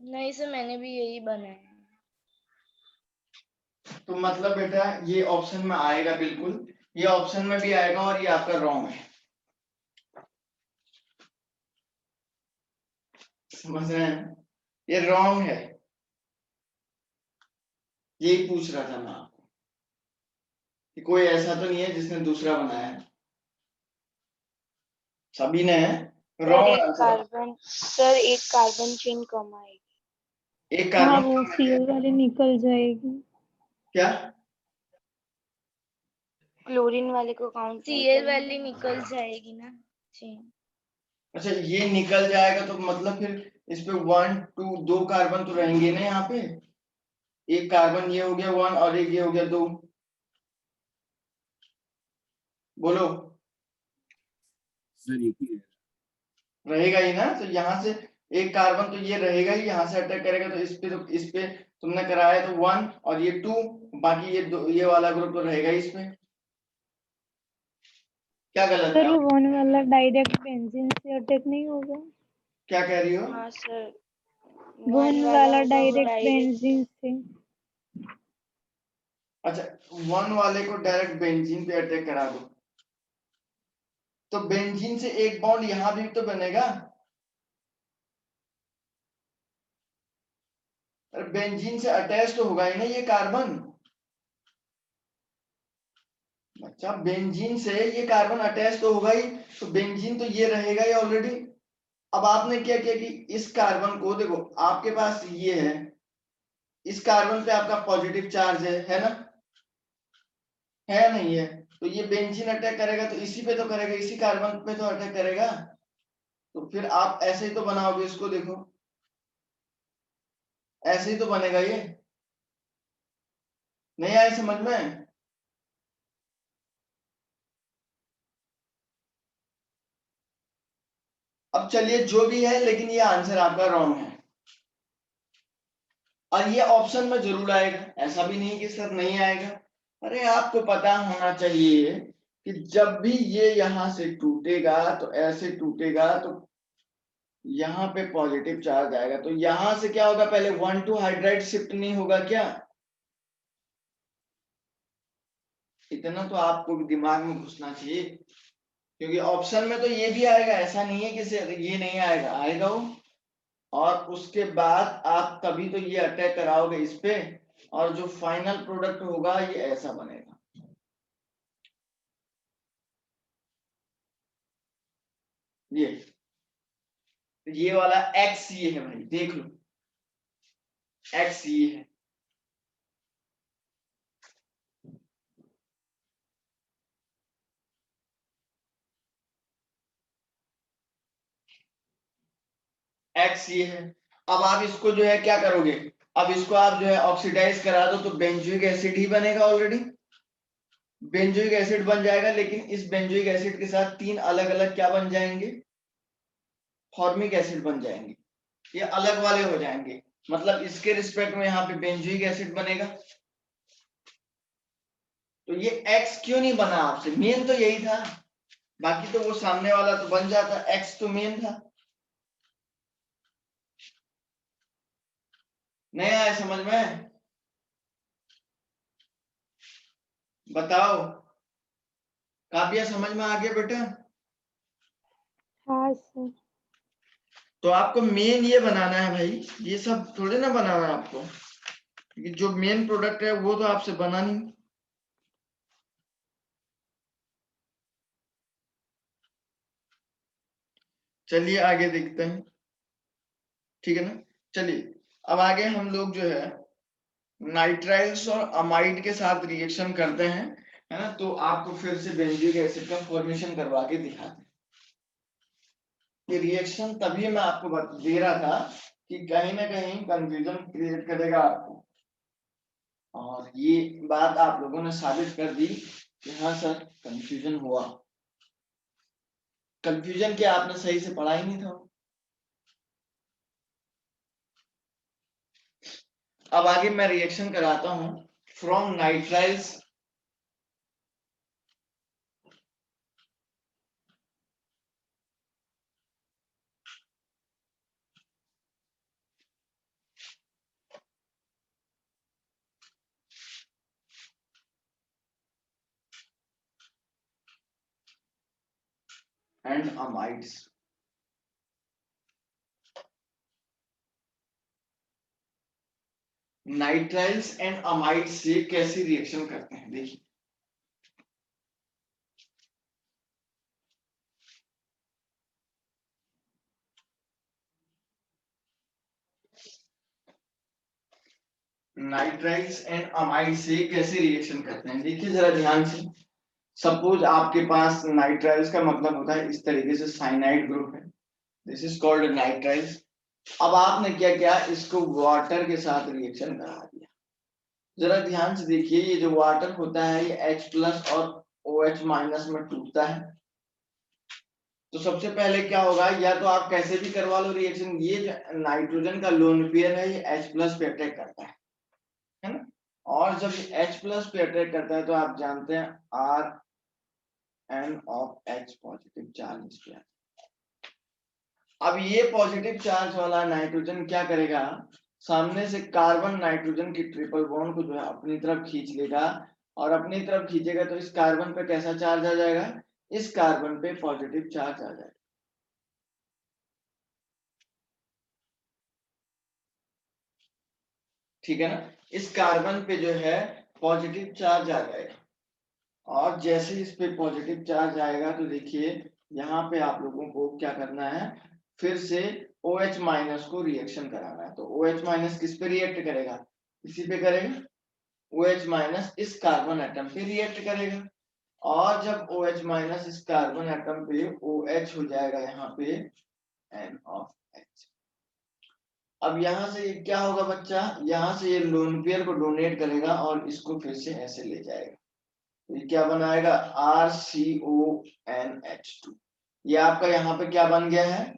नहीं सर, मैंने भी यही बनाया। तो मतलब बेटा ये ऑप्शन में आएगा, बिल्कुल ये ऑप्शन में भी आएगा और ये आपका रॉन्ग है। समझ रहे हैं, ये रॉन्ग है। यही पूछ रहा था मैं आपको कि कोई ऐसा तो नहीं है जिसने दूसरा बनाया है, सभी ने सर रॉन्ग एक आंसर। कार्बन चेन कम आएगी। एक हाँ, कार्बन वो सीएल वाली निकल जाएगी। क्या? क्लोरीन वाले को काउंट सीएल वाली निकल जाएगी ना चेन। अच्छा, ये निकल जाएगा तो मतलब फिर इस पे 1 2 2 कार्बन तो रहेंगे ना यहाँ पे। एक कार्बन ये हो गया 1 और एक ये हो गया 2। बोलो। सर एक ही है। रहेगा ही ना, तो यहाँ से एक कार्बन तो ये रहेगा ही, यहाँ से अटैक करेगा तो इस पे तुमने कराया तो 1 और ये 2, बाकी ये ये वाला ग्रुप तो रहेगा ही इसमें। क्या गलत सर है? वो 1 वाला डायरेक्ट बेंजीन से अटैक नहीं होगा? क्या कह रही हो? हाँ सर, 1 वाला होगा वो डायरेक्ट डायरेक्ट। बेंजीन से। अच्छा, 1 वाले को डायरेक्ट बेंजीन पे अटैक करा दो तो बेंजीन से एक बॉन्ड यहां भी तो बनेगा। अरे बेंजीन से अटैच तो होगा ही ना ये कार्बन। अच्छा, बेंजीन से ये कार्बन अटैच तो होगा ही, तो बेंजीन तो ये रहेगा ही ऑलरेडी। अब आपने क्या किया कि इस कार्बन को देखो, आपके पास ये है, इस कार्बन पे आपका पॉजिटिव चार्ज है ना? है नहीं है? तो ये बेंजीन अटैक करेगा तो इसी पे तो करेगा, इसी कार्बन पे तो अटैक करेगा। तो फिर आप ऐसे ही तो बनाओगे इसको, देखो ऐसे ही तो बनेगा ये। नहीं आए समझ में? अब चलिए जो भी है, लेकिन ये आंसर आपका रॉन्ग है और ये ऑप्शन में जरूर आएगा, ऐसा भी नहीं कि सर नहीं आएगा। अरे आपको पता होना चाहिए कि जब भी ये यहां से टूटेगा तो ऐसे टूटेगा तो यहाँ पे पॉजिटिव चार्ज आएगा, तो यहां से क्या होगा, पहले 1 2 हाइड्राइड शिफ्ट नहीं होगा क्या? इतना तो आपको भी दिमाग में घुसना चाहिए, क्योंकि ऑप्शन में तो ये भी आएगा, ऐसा नहीं है कि ये नहीं आएगा, आएगा वो। और उसके बाद आप तभी तो ये अटैक कराओगे इस पे, और जो फाइनल प्रोडक्ट होगा ये ऐसा बनेगा। ये वाला एक्स ये है भाई, देख लो एक्स ये है। एक्स ये है। अब आप इसको जो है क्या करोगे, अब इसको आप जो है ऑक्सीडाइज करा दो तो बेंजोइक एसिड ही बनेगा ऑलरेडी। बेंजोइक एसिड बन जाएगा, लेकिन इस बेंजोइक एसिड के साथ 3 अलग अलग क्या बन जाएंगे, फॉर्मिक एसिड बन जाएंगे, ये अलग वाले हो जाएंगे। मतलब इसके रिस्पेक्ट में यहाँ पे बेंजोइक एसिड बनेगा। तो ये एक्स क्यों नहीं बना आपसे, मेन तो यही था, बाकी तो वो सामने वाला तो बन जाता, एक्स तो मेन था। नहीं आया समझ में? बताओ, काव्या समझ में आ गया बेटा? हाँ सर। तो आपको मेन ये बनाना है भाई, ये सब थोड़े ना बनाना है आपको, क्योंकि जो मेन प्रोडक्ट है वो तो आपसे बना नहीं। चलिए आगे देखते हैं, ठीक है ना। चलिए अब आगे हम लोग जो है नाइट्राइल्स और अमाइड के साथ रिएक्शन करते हैं, है ना। तो आपको फिर से बेंजिक एसिड का फॉर्मेशन करवा के दिखाते हैं। ये रिएक्शन तभी मैं आपको दे रहा था कि कहीं ना कहीं कंफ्यूजन क्रिएट करेगा आपको, और ये बात आप लोगों ने साबित कर दी कि हाँ सर कंफ्यूजन हुआ। कंफ्यूजन क्या, आपने सही से पढ़ा ही नहीं था। अब आगे मैं रिएक्शन कराता हूं from nitriles and amides. Nitriles and amides से कैसी रिएक्शन करते हैं देखिए। नाइट्राइल्स एंड अमाइड से कैसे रिएक्शन करते हैं देखिए जरा ध्यान से। सपोज आपके पास नाइट्राइल्स का मतलब होता है इस तरीके से साइनाइड ग्रुप है, दिस इज कॉल्ड नाइट्राइल्स। अब आपने क्या किया, इसको वाटर के साथ रिएक्शन करा दिया। जरा ध्यान से देखिए, ये जो वाटर होता है ये H+ और OH- में टूटता है। तो सबसे पहले क्या होगा, या तो आप कैसे भी करवा लो रिएक्शन, ये जो नाइट्रोजन का लोन पेयर है ये H+ पे अटैक करता है ना। और जब ये H+ पे अटैक करता है तो आप जानते हैं Rn of H positive charge इस पे आता है। अब ये पॉजिटिव चार्ज वाला नाइट्रोजन क्या करेगा, सामने से कार्बन नाइट्रोजन की ट्रिपल बॉन्ड को जो है अपनी तरफ खींच लेगा, और अपनी तरफ खींचेगा तो इस कार्बन पे कैसा चार्ज आ जाएगा, इस कार्बन पे पॉजिटिव चार्ज आ जाएगा। ठीक है ना, इस कार्बन पे जो है पॉजिटिव चार्ज आ जाएगा। और जैसे इस पे पॉजिटिव चार्ज आएगा तो देखिए यहाँ पे आप लोगों को क्या करना है, फिर से OH- को रिएक्शन कराना है। तो OH- किस पे रिएक्ट करेगा, इसी पे करेगा। OH- इस कार्बन एटम पे रिएक्ट करेगा, और जब OH- इस कार्बन एटम पे OH हो जाएगा यहाँ पे N ऑफ H। अब यहाँ से क्या होगा बच्चा, यहाँ से ये लोन पेयर को डोनेट करेगा और इसको फिर से ऐसे ले जाएगा। तो ये क्या बनाएगा, RCONH2। ये आपका यहाँ पे क्या बन गया है,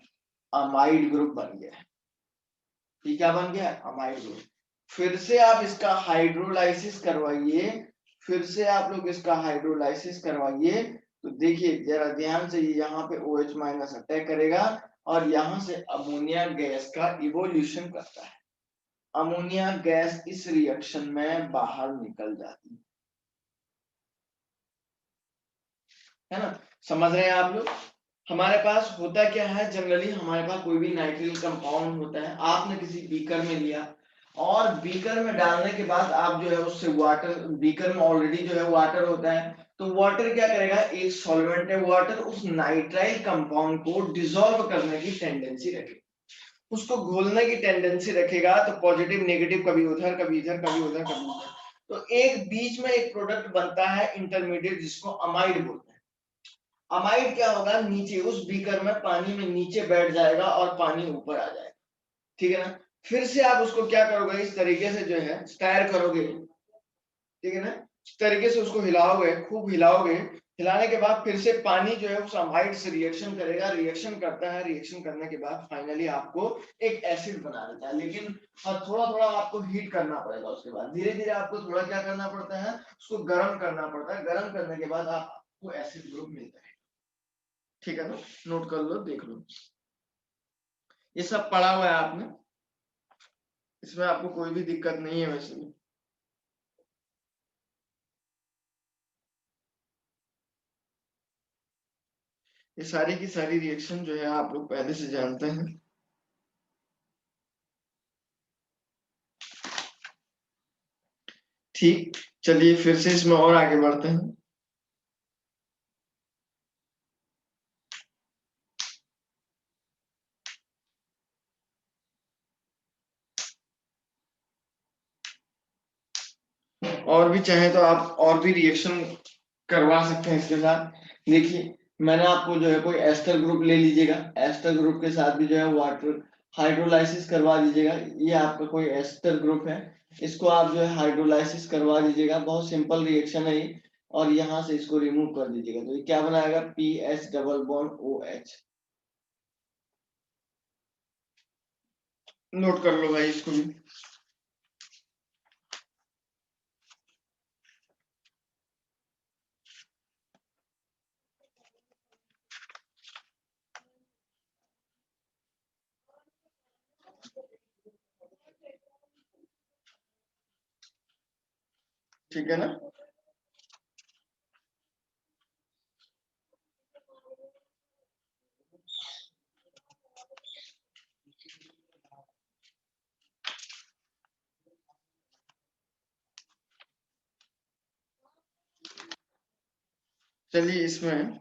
अमाइड ग्रुप बन गया है। ये क्या बन गया, अमाइड ग्रुप। फिर से आप इसका हाइड्रोलाइसिस करवाइए, फिर से आप लोग इसका हाइड्रोलाइसिस करवाइए। तो देखिए जरा ध्यान से, यहाँ पे OH- अटैक करेगा और यहाँ से अमोनिया गैस का इवोल्यूशन करता है। अमोनिया गैस इस रिएक्शन में बाहर निकल जाती है ना। समझ रहे हैं आप लोग। हमारे पास होता क्या है, जनरली हमारे पास कोई भी नाइट्रिल कंपाउंड होता है, आपने किसी बीकर में लिया और बीकर में डालने के बाद आप जो है उससे वाटर, बीकर में ऑलरेडी जो है वाटर होता है, तो वाटर क्या करेगा, एक सॉल्वेंट है, वाटर उस नाइट्राइल कंपाउंड को डिसॉल्व करने की टेंडेंसी रखेगा, उसको घोलने की टेंडेंसी रखेगा। तो पॉजिटिव नेगेटिव कभी उधर कभी इधर कभी उधर कभी उधर, तो एक बीच में एक प्रोडक्ट बनता है इंटरमीडिएट, जिसको अमाइड बोलते हैं। अमाइड क्या होगा, नीचे उस बीकर में पानी में नीचे बैठ जाएगा और पानी ऊपर आ जाएगा। ठीक है ना, फिर से आप उसको क्या करोगे, इस तरीके से जो है स्टायर करोगे, ठीक है ना, इस तरीके से उसको हिलाओगे, खूब हिलाओगे। हिलाने के बाद फिर से पानी जो है उस अमाइड से रिएक्शन करेगा, रिएक्शन करता है, रिएक्शन करने के बाद फाइनली आपको एक एसिड बना देता है। लेकिन थोड़ा थोड़ा आपको हीट करना पड़ेगा, उसके बाद धीरे धीरे आपको थोड़ा क्या करना पड़ता है, उसको गर्म करना पड़ता है। गर्म करने के बाद आपको एसिड ग्रुप मिलता है। ठीक है ना, नोट कर लो, देख लो, ये सब पढ़ा हुआ है आपने, इसमें आपको कोई भी दिक्कत नहीं है वैसे भी। ये सारी की सारी रिएक्शन जो है आप लोग पहले से जानते हैं। ठीक, चलिए फिर से इसमें और आगे बढ़ते हैं। और भी चाहे तो आप और भी रिएक्शन करवा सकते हैं इसके साथ। देखिए मैंने आपको जो है कोई एस्टर ग्रुप ले लीजिएगा, एस्टर ग्रुप के साथ भी जो है वाटर हाइड्रोलाइसिस करवा दीजिएगा। ये आपका कोई एस्टर ग्रुप है, इसको आप जो है हाइड्रोलाइसिस करवा दीजिएगा। बहुत सिंपल रिएक्शन है ये, और यहाँ से इसको रिमूव कर दीजिएगा तो ये क्या बनाएगा, pH double bond OH। Note कर लो भाई इसको भी। ठीक है ना। चलिए इसमें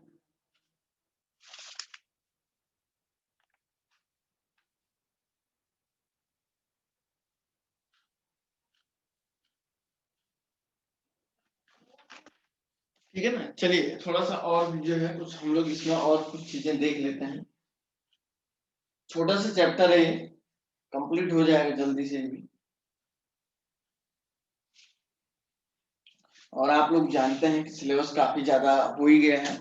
ठीक है ना। चलिए थोड़ा सा और भी जो है कुछ हम लोग इसमें और कुछ चीजें देख लेते हैं। छोटा सा चैप्टर है ये, कंप्लीट हो जाएगा जल्दी से भी। और आप लोग जानते हैं कि सिलेबस काफी ज्यादा हो ही गया है।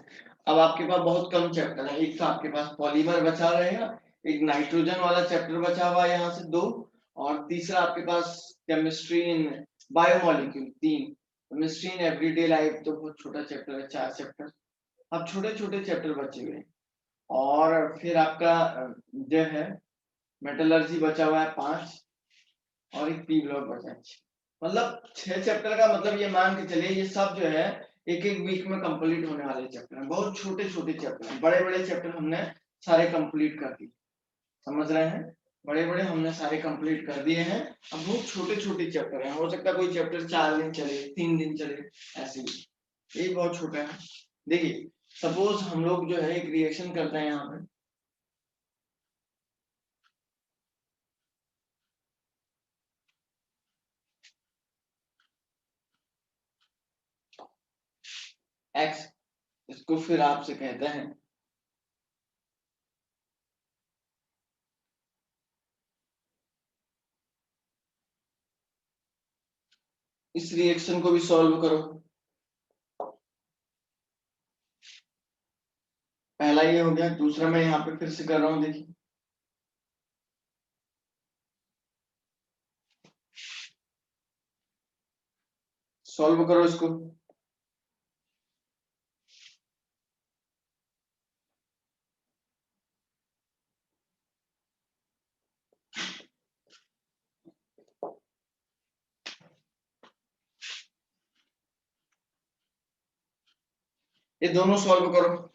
अब आपके पास बहुत कम चैप्टर है। एक तो आपके पास पॉलीमर बचा रहेगा, एक नाइट्रोजन वाला चैप्टर बचा हुआ है यहाँ से 2, और तीसरा आपके पास chemistry in biomolecule 3। Chemistry in everyday life तो बहुत छोटा चैप्टर है, 4 चैप्टर। अब छोटे छोटे चैप्टर बचे हुए हैं। और फिर आपका जो है मेटलर्जी बचा हुआ है 5, और एक पी ब्लॉक बचा है 6। मतलब 6 चैप्टर का मतलब ये मान के चलिए ये सब जो है एक एक वीक में कंप्लीट होने वाले चैप्टर हैं। बहुत छोटे छोटे चैप्टर हैं, बड़े बड़े चैप्टर हमने सारे कंप्लीट कर दिए। समझ रहे हैं, बड़े बड़े हमने सारे कंप्लीट कर दिए हैं। अब बहुत छोटे छोटे चैप्टर हैं, हो सकता है कोई चैप्टर 4 दिन चले, 3 दिन चले, ऐसे ही। ये बहुत छोटा है। देखिए सपोज हम लोग जो है एक रिएक्शन करते हैं यहाँ पे, एक्स, इसको फिर आपसे कहते हैं इस रिएक्शन को भी सॉल्व करो। पहला ये हो गया, दूसरा मैं यहाँ पे फिर से कर रहा हूँ। देखिए सॉल्व करो इसको। ये दोनों सॉल्व करो।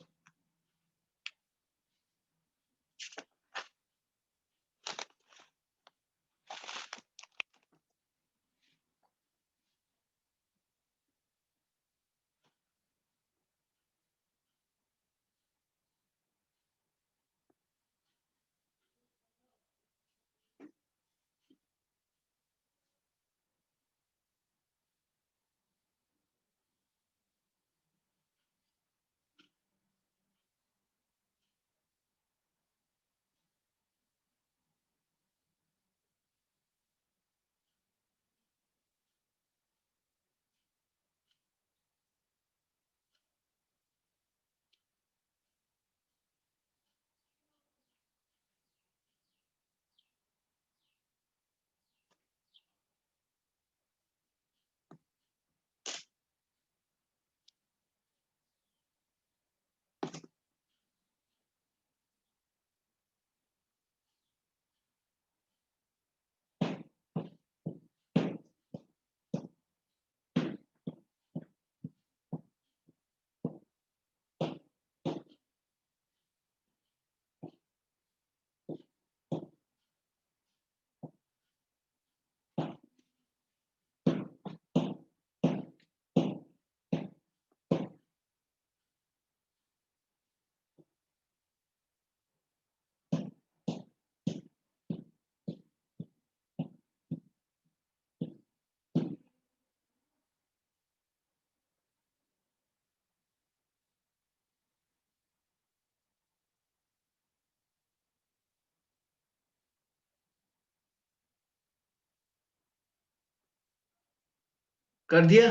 कर दिया?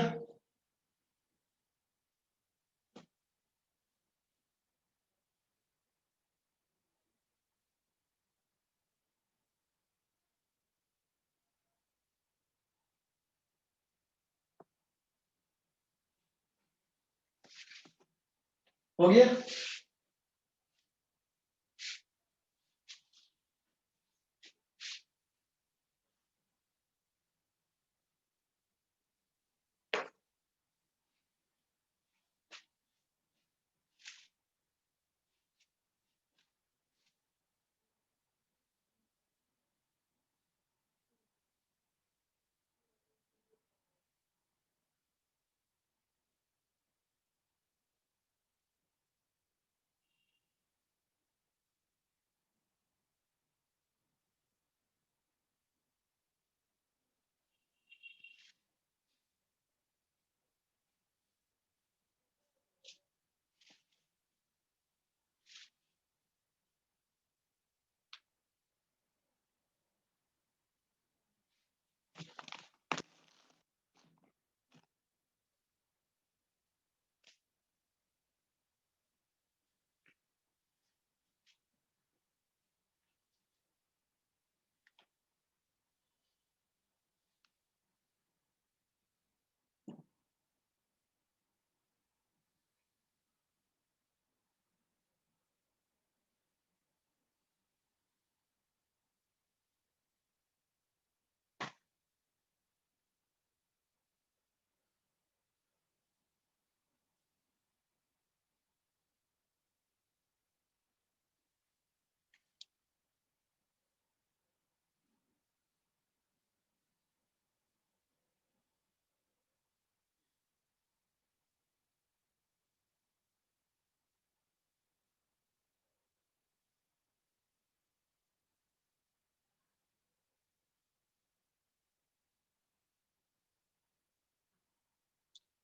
हो गया?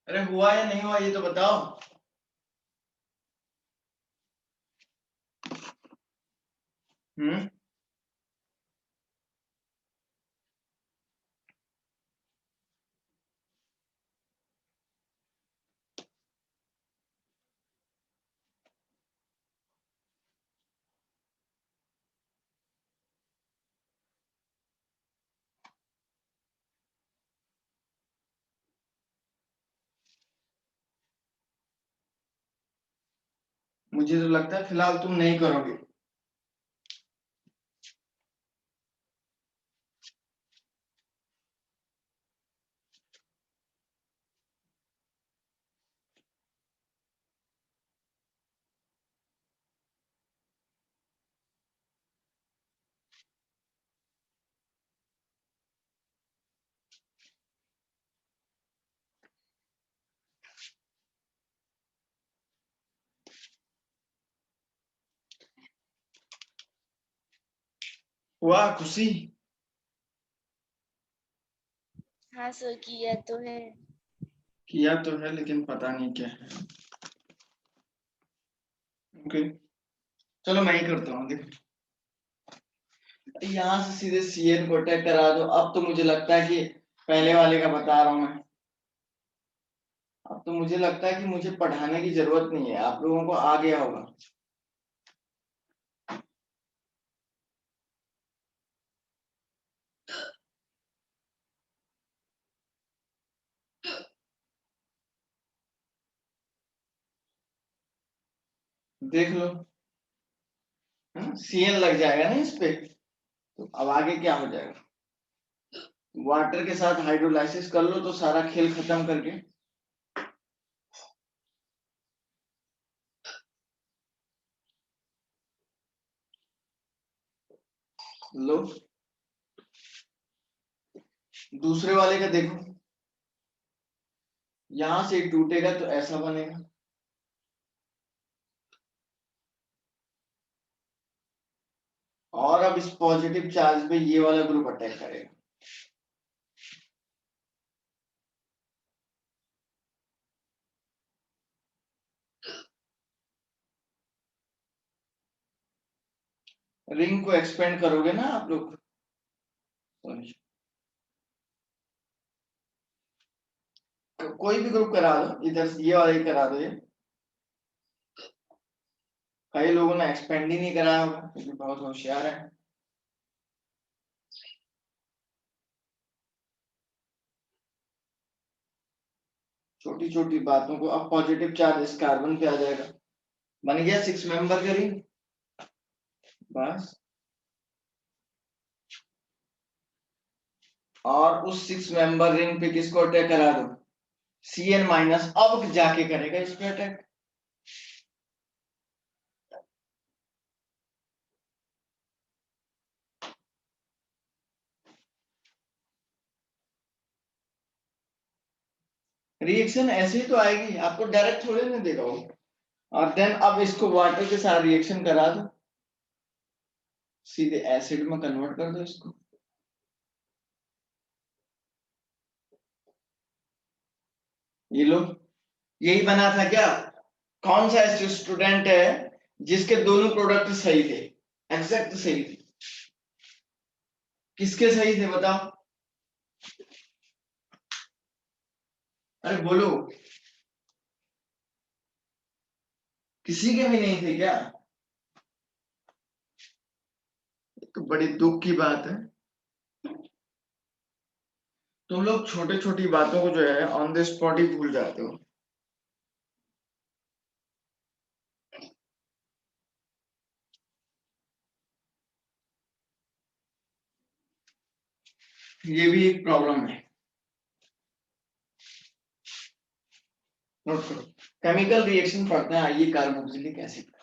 अरे हुआ या नहीं हुआ ये तो बताओ। हम्म। मुझे तो लगता है फिलहाल तुम नहीं करोगे। वाह खुशी। हाँ सर किया तो है। किया तो है लेकिन पता नहीं क्या है। ओके चलो मैं ही करता हूँ। देखो यहाँ से सीधे सीएन को अटैक करा दो। अब तो मुझे लगता है कि पहले वाले का बता रहा हूँ मैं। अब तो मुझे लगता है कि मुझे पढ़ाने की जरूरत नहीं है, आप लोगों को आ गया होगा। देख लो सीएन लग जाएगा ना इस पे, तो अब आगे क्या हो जाएगा। वाटर के साथ हाइड्रोलाइसिस कर लो तो सारा खेल खत्म करके। लो दूसरे वाले का देखो, यहां से टूटेगा तो ऐसा बनेगा। और अब इस पॉजिटिव चार्ज पे ये वाला ग्रुप अटैक करेगा। रिंग को एक्सपेंड करोगे ना आप लोग। सॉरी कोई भी ग्रुप करा दो, इधर से ये वाला ही करा दो। ये कई लोगों ने एक्सपेंड ही नहीं कराया होगा क्योंकि बहुत होशियार है। छोटी छोटी बातों को, अब पॉजिटिव चार्ज इस कार्बन पे आ जाएगा, बन गया 6 मेंबर का रिंग। बस, और उस 6 मेंबर रिंग पे किसको अटैक करा दो, Cn माइनस, अब जाके करेगा इस पे अटैक। रिएक्शन ऐसे ही तो आएगी, आपको डायरेक्ट थोड़े नहीं देगा वो। और देन अब इसको वाटर के साथ रिएक्शन करा दो, सीधे एसिड में कन्वर्ट कर दो इसको। ये लो, यही बना था क्या? कौन सा ऐसे स्टूडेंट है जिसके दोनों प्रोडक्ट सही थे, एग्जैक्ट सही थे? किसके सही थे बताओ? अरे बोलो, किसी के भी नहीं थे क्या? तो बड़ी दुख की बात है, तुम लोग छोटे छोटी बातों को जो है ऑन द स्पॉट ही भूल जाते हो। ये भी एक प्रॉब्लम है, नोट करो। केमिकल रिएक्शन पढ़ते हैं, आइए कार्बोक्सिलिक एसिड।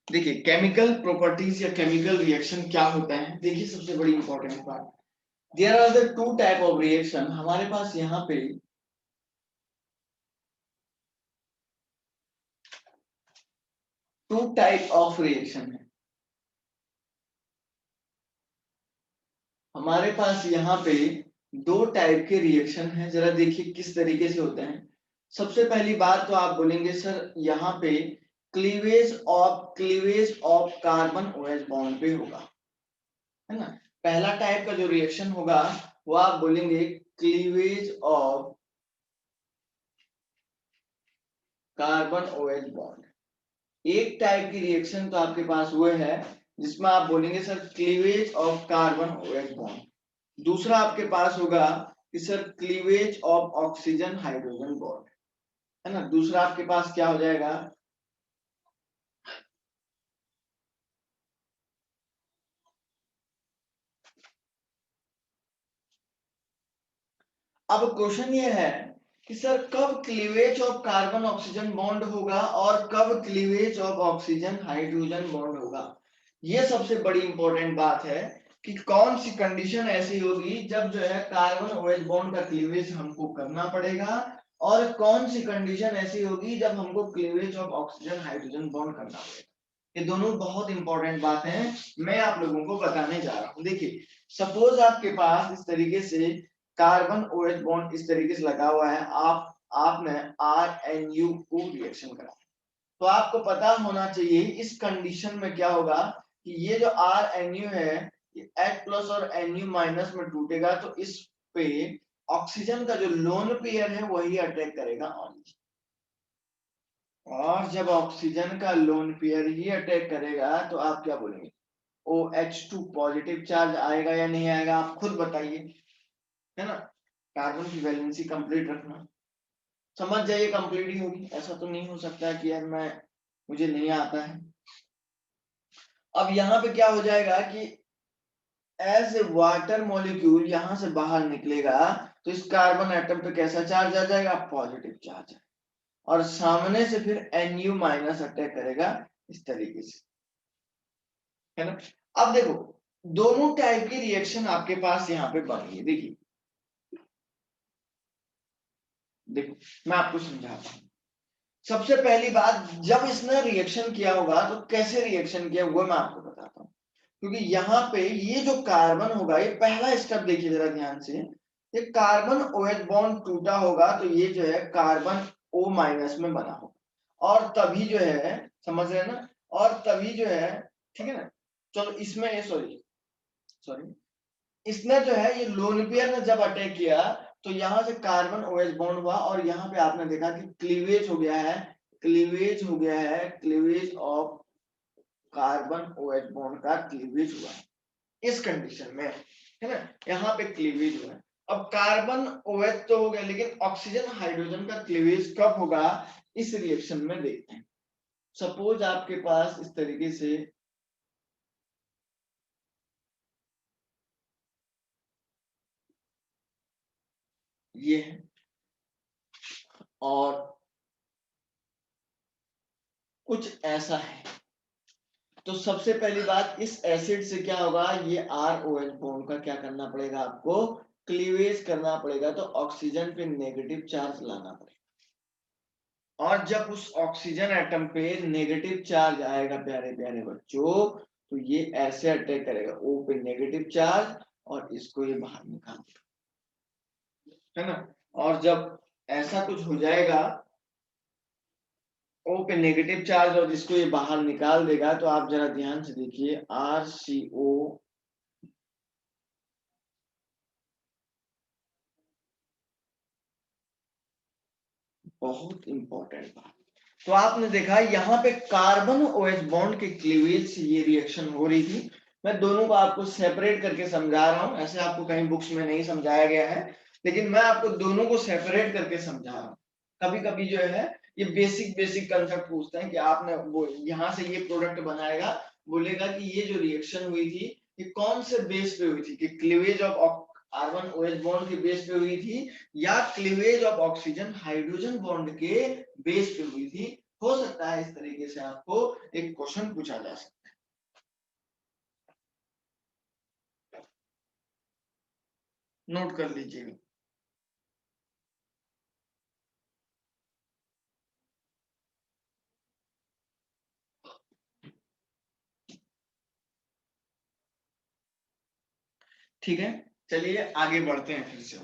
देखिए केमिकल प्रॉपर्टीज या केमिकल रिएक्शन क्या होता है, देखिए सबसे बड़ी इंपॉर्टेंट बात, there are the two type of reaction. हमारे पास यहाँ पे टू टाइप ऑफ रिएक्शन है। हमारे पास यहाँ पे दो टाइप के रिएक्शन है, जरा देखिए किस तरीके से होते हैं। सबसे पहली बात तो आप बोलेंगे सर यहाँ पे cleavage of carbon OH bond पे होगा, है ना। पहला टाइप का जो रिएक्शन होगा वो आप बोलेंगे cleavage of carbon OH bond. एक टाइप की रिएक्शन तो आपके पास वो है जिसमें आप बोलेंगे sir cleavage of carbon OH bond. दूसरा आपके पास होगा कि sir cleavage of oxygen hydrogen bond, है ना। दूसरा आपके पास क्या हो जाएगा, अब क्वेश्चन ये है कि सर कब cleavage of carbon oxygen bond होगा और कब cleavage of oxygen hydrogen bond होगा। ये सबसे बड़ी इंपॉर्टेंट बात है कि कौन सी कंडीशन ऐसी होगी जब जो है कार्बन OH बॉन्ड का क्लीवेज हमको करना पड़ेगा, और कौन सी कंडीशन ऐसी होगी जब हमको cleavage of oxygen hydrogen bond करना पड़ेगा। ये दोनों बहुत इंपॉर्टेंट बात है, मैं आप लोगों को बताने जा रहा हूं। देखिए सपोज आपके पास इस तरीके से कार्बन OH बॉन्ड इस तरीके से लगा हुआ है, आपने RNU रिएक्शन करा, तो आपको पता होना चाहिए इस कंडीशन में क्या होगा कि ये जो RNU है ये H+ और Nu- में टूटेगा, तो इस पे ऑक्सीजन का जो लोन पेयर है वही अटैक करेगा ओनली। और जब ऑक्सीजन का लोन पेयर ही अटैक करेगा तो आप क्या बोलेंगे, OH2 पॉजिटिव चार्ज आएगा या नहीं आएगा, आप खुद बताइए, है ना। कार्बन की वैलेंसी कंप्लीट रखना, समझ जाइए कंप्लीट ही होगी, ऐसा तो नहीं हो सकता कि यार मुझे नहीं आता है। अब यहाँ पे क्या हो जाएगा कि एज ए वाटर मॉलिक्यूल यहां से बाहर निकलेगा तो इस कार्बन एटम पे कैसा चार्ज आ जाएगा, पॉजिटिव चार्ज, और सामने से फिर Nu- अटैक करेगा इस तरीके से, है ना। अब देखो दोनों टाइप की रिएक्शन आपके पास यहाँ पे बन गई। देखिए देखो मैं आपको समझाता हूँ। सबसे पहली बात, जब इसने रिएक्शन किया होगा तो कैसे रिएक्शन किया वो मैं आपको बताता हूँ। क्योंकि यहाँ पे ये जो कार्बन होगा, ये पहला स्टेप देखिए जरा ध्यान से, ये कार्बन OH बॉन्ड टूटा होगा तो ये जो है कार्बन O माइनस में बना होगा, और तभी जो है, समझ रहे हैं ना, और तभी जो है, ठीक है ना। चलो इसमें ये सॉरी इसने जो है ये लोन पेयर ने जब अटैक किया तो यहाँ से कार्बन OH बॉन्ड हुआ, और यहाँ पे आपने देखा कि क्लीवेज हो गया है, cleavage of carbon OH bond का क्लीवेज हुआ है इस कंडीशन में, है ना, यहाँ पे क्लीवेज हुआ है। अब कार्बन OH तो हो गया, लेकिन ऑक्सीजन हाइड्रोजन का क्लीवेज कब होगा इस रिएक्शन में देखते हैं। सपोज आपके पास इस तरीके से ये है, और कुछ ऐसा है, तो सबसे पहली बात इस एसिड से क्या होगा, ये ROH बॉन्ड का क्या करना पड़ेगा, आपको क्लीवेज करना पड़ेगा, तो ऑक्सीजन पे नेगेटिव चार्ज लाना पड़ेगा। और जब उस ऑक्सीजन एटम पे नेगेटिव चार्ज आएगा प्यारे प्यारे बच्चों, तो ये ऐसे अटैक करेगा, O पे नेगेटिव चार्ज, और इसको ये बाहर निकाल देगा, है ना। और जब ऐसा कुछ हो जाएगा, O पे नेगेटिव चार्ज और इसको ये बाहर निकाल देगा, तो आप जरा ध्यान से देखिए, RCO बहुत इंपॉर्टेंट बात। तो आपने देखा यहाँ पे कार्बन OH बॉन्ड के क्लीवेज से ये रिएक्शन हो रही थी। मैं दोनों को आपको सेपरेट करके समझा रहा हूँ, ऐसे आपको कहीं बुक्स में नहीं समझाया गया है, लेकिन मैं आपको दोनों को सेपरेट करके समझा रहा हूँ। कभी कभी जो है ये बेसिक कंसेप्ट पूछते हैं कि आपने वो यहाँ से ये प्रोडक्ट बनाएगा, बोलेगा कि ये जो रिएक्शन हुई थी ये कौन से बेस पे हुई थी, कि cleavage of carbon OH bond के बेस पे हुई थी या cleavage of oxygen hydrogen bond के बेस पे हुई थी। हो सकता है इस तरीके से आपको एक क्वेश्चन पूछा जा सकता है। नोट कर लीजिएगा। ठीक है, चलिए आगे बढ़ते हैं फिर से।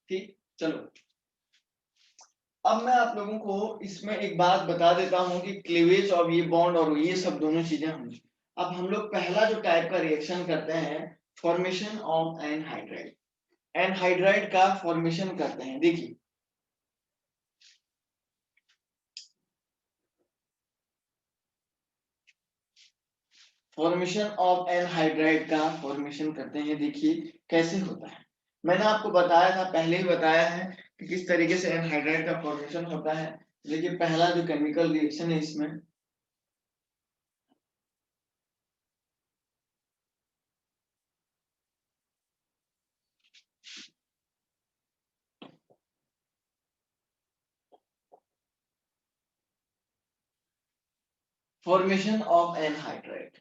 ठीक, चलो अब मैं आप लोगों को इसमें एक बात बता देता हूं कि क्लीवेज ऑफ ये बॉन्ड और ये सब दोनों चीजें होंगी। अब हम लोग पहला जो टाइप का रिएक्शन करते हैं, फॉर्मेशन ऑफ एनहाइड्राइड, एनहाइड्राइड का फॉर्मेशन करते हैं। देखिए फॉर्मेशन ऑफ एनहाइड्राइड का फॉर्मेशन करते हैं, देखिए कैसे होता है। मैंने आपको बताया था, पहले ही बताया है कि किस तरीके से एनहाइड्राइड का फॉर्मेशन होता है। देखिए पहला जो केमिकल रिएक्शन है इसमें formation of anhydride,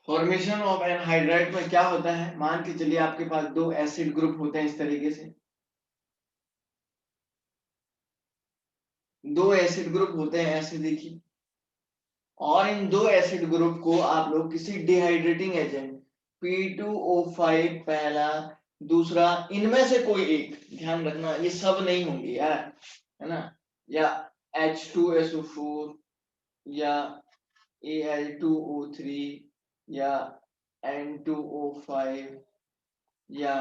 formation of anhydride में क्या होता है, मान के चलिए आपके पास दो एसिड ग्रुप होते हैं इस तरीके से, दो एसिड ग्रुप होते हैं ऐसे देखिए, और इन दो एसिड ग्रुप को आप लोग किसी डिहाइड्रेटिंग एजेंट P2O5 पहला, दूसरा, इनमें से कोई एक, ध्यान रखना ये सब नहीं होंगे यार, है ना, या H2SO4 या Al2O3 या N2O5 या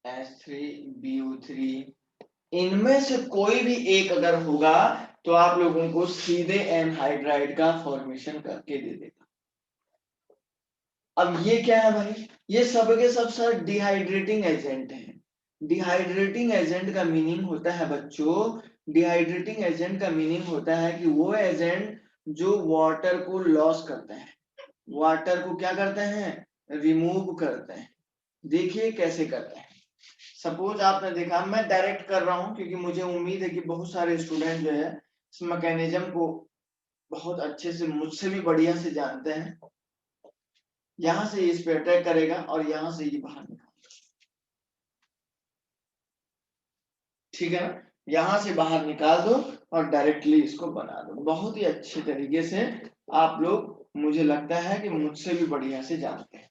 H3BO3, इनमें से कोई भी एक अगर होगा तो आप लोगों को सीधे एनहाइड्राइड का फॉर्मेशन करके दे देगा। अब ये क्या है भाई, ये सब के सब सर डिहाइड्रेटिंग एजेंट हैं। डिहाइड्रेटिंग एजेंट का मीनिंग होता है बच्चों, डिहाइड्रेटिंग एजेंट का मीनिंग होता है कि वो एजेंट जो वाटर को लॉस करते हैं, वाटर को क्या करते हैं, रिमूव करते हैं, देखिए कैसे करते हैं। सपोज आपने देखा, मैं डायरेक्ट कर रहा हूं क्योंकि मुझे उम्मीद है कि बहुत सारे स्टूडेंट जो है इस मैकेनिज्म को बहुत अच्छे से, मुझसे भी बढ़िया से जानते हैं। यहां से इस पे अटैक करेगा और यहां से ये बाहर निकाल, ठीक है ना, यहां से बाहर निकाल दो और डायरेक्टली इसको बना दो। बहुत ही अच्छे तरीके से आप लोग, मुझे लगता है कि मुझसे भी बढ़िया से जानते हैं,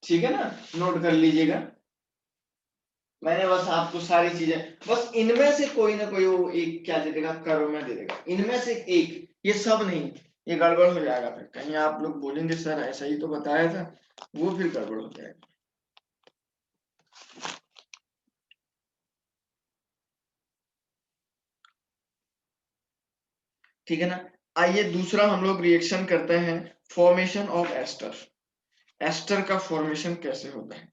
ठीक है ना। नोट कर लीजिएगा, मैंने बस आपको सारी चीजें, बस इनमें से कोई ना कोई वो एक क्या दे देगा, कर्व में दे देगा, इनमें से एक, ये सब नहीं, ये गड़बड़ हो जाएगा। फिर कहीं आप लोग बोलेंगे सर ऐसा ही तो बताया था, वो फिर गड़बड़ हो जाएगा। ठीक है ना। आइए दूसरा हम लोग रिएक्शन करते हैं, फॉर्मेशन ऑफ एस्टर। एस्टर का फॉर्मेशन कैसे होता है।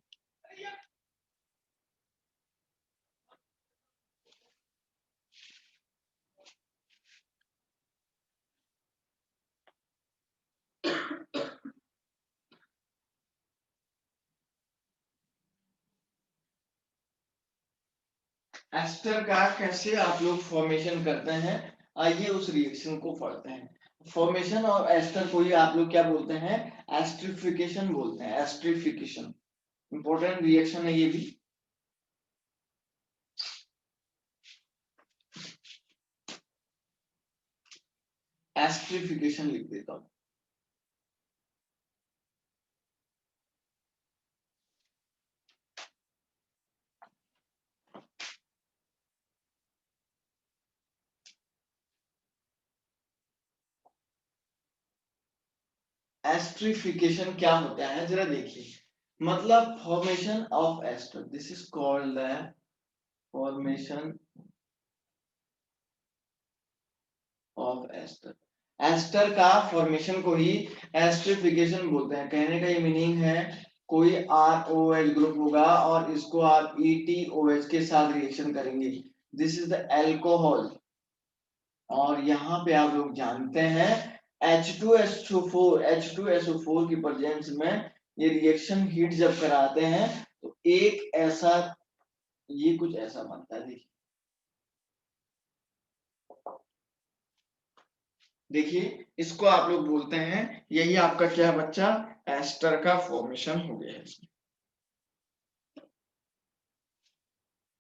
एस्टर का कैसे आप लोग फॉर्मेशन करते हैं, आइए उस रिएक्शन को पढ़ते हैं। फॉर्मेशन ऑफ एस्टर को ही आप लोग क्या बोलते हैं, एस्ट्रिफिकेशन बोलते हैं। एस्ट्रिफिकेशन इंपॉर्टेंट रिएक्शन है ये भी। एस्ट्रिफिकेशन लिख देता हूं। एस्ट्रिफिकेशन क्या होता है जरा देखिए, मतलब formation of ester, this is called the formation of ester. Ester का फॉर्मेशन को ही एस्ट्रिफिकेशन बोलते हैं। कहने का ये मीनिंग है, कोई ROH ग्रुप होगा और इसको आप ETOH के साथ रिएक्शन करेंगे, दिस इज द एल्कोहल, और यहाँ पे आप लोग जानते हैं H2SO4 की प्रेजेंस में ये रिएक्शन हीट जब कराते हैं तो एक ऐसा, ये कुछ ऐसा बनता है। देखिए देखिए, इसको आप लोग बोलते हैं, यही आपका क्या बच्चा, एस्टर का फॉर्मेशन हो गया है इसमें।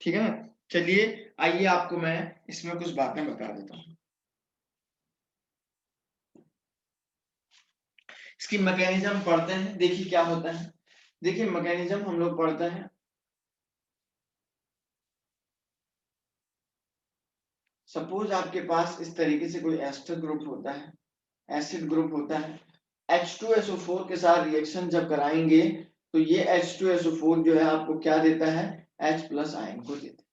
ठीक है ना। चलिए आइए आपको मैं इसमें कुछ बातें बता देता हूँ। इसकी मैकेनिज्म पढ़ते हैं, देखिए क्या होता है। देखिए मैकेनिज्म हम लोग पढ़ते हैं, सपोज आपके पास इस तरीके से कोई एस्टर ग्रुप होता है, एसिड ग्रुप होता है, H2SO4 के साथ रिएक्शन जब कराएंगे तो ये H2SO4 जो है आपको क्या देता है, H+ आयन को देता है।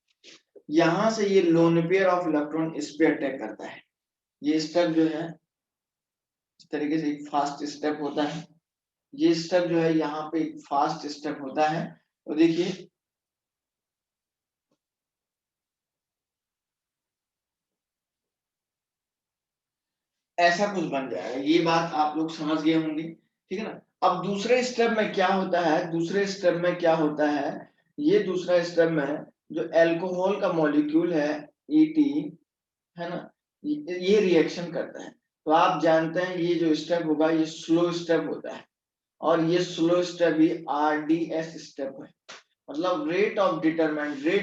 यहां से ये लोन पेयर ऑफ इलेक्ट्रॉन इस पे अटैक करता है। ये स्टेप जो है इस तरीके से एक फास्ट स्टेप होता है, ये स्टेप जो है यहाँ पे एक फास्ट स्टेप होता है। तो देखिए ऐसा कुछ बन जाएगा, ये बात आप लोग समझ गए होंगे, ठीक है ना। अब दूसरे स्टेप में क्या होता है, दूसरे स्टेप में क्या होता है, ये दूसरा स्टेप में जो एल्कोहल का मॉलिक्यूल है ET, है ना, ये रिएक्शन करता है। तो आप जानते हैं ये जो स्टेप होगा ये स्लो स्टेप होता है, और ये स्लो स्टेप ही RDS स्टेप है, मतलब रेट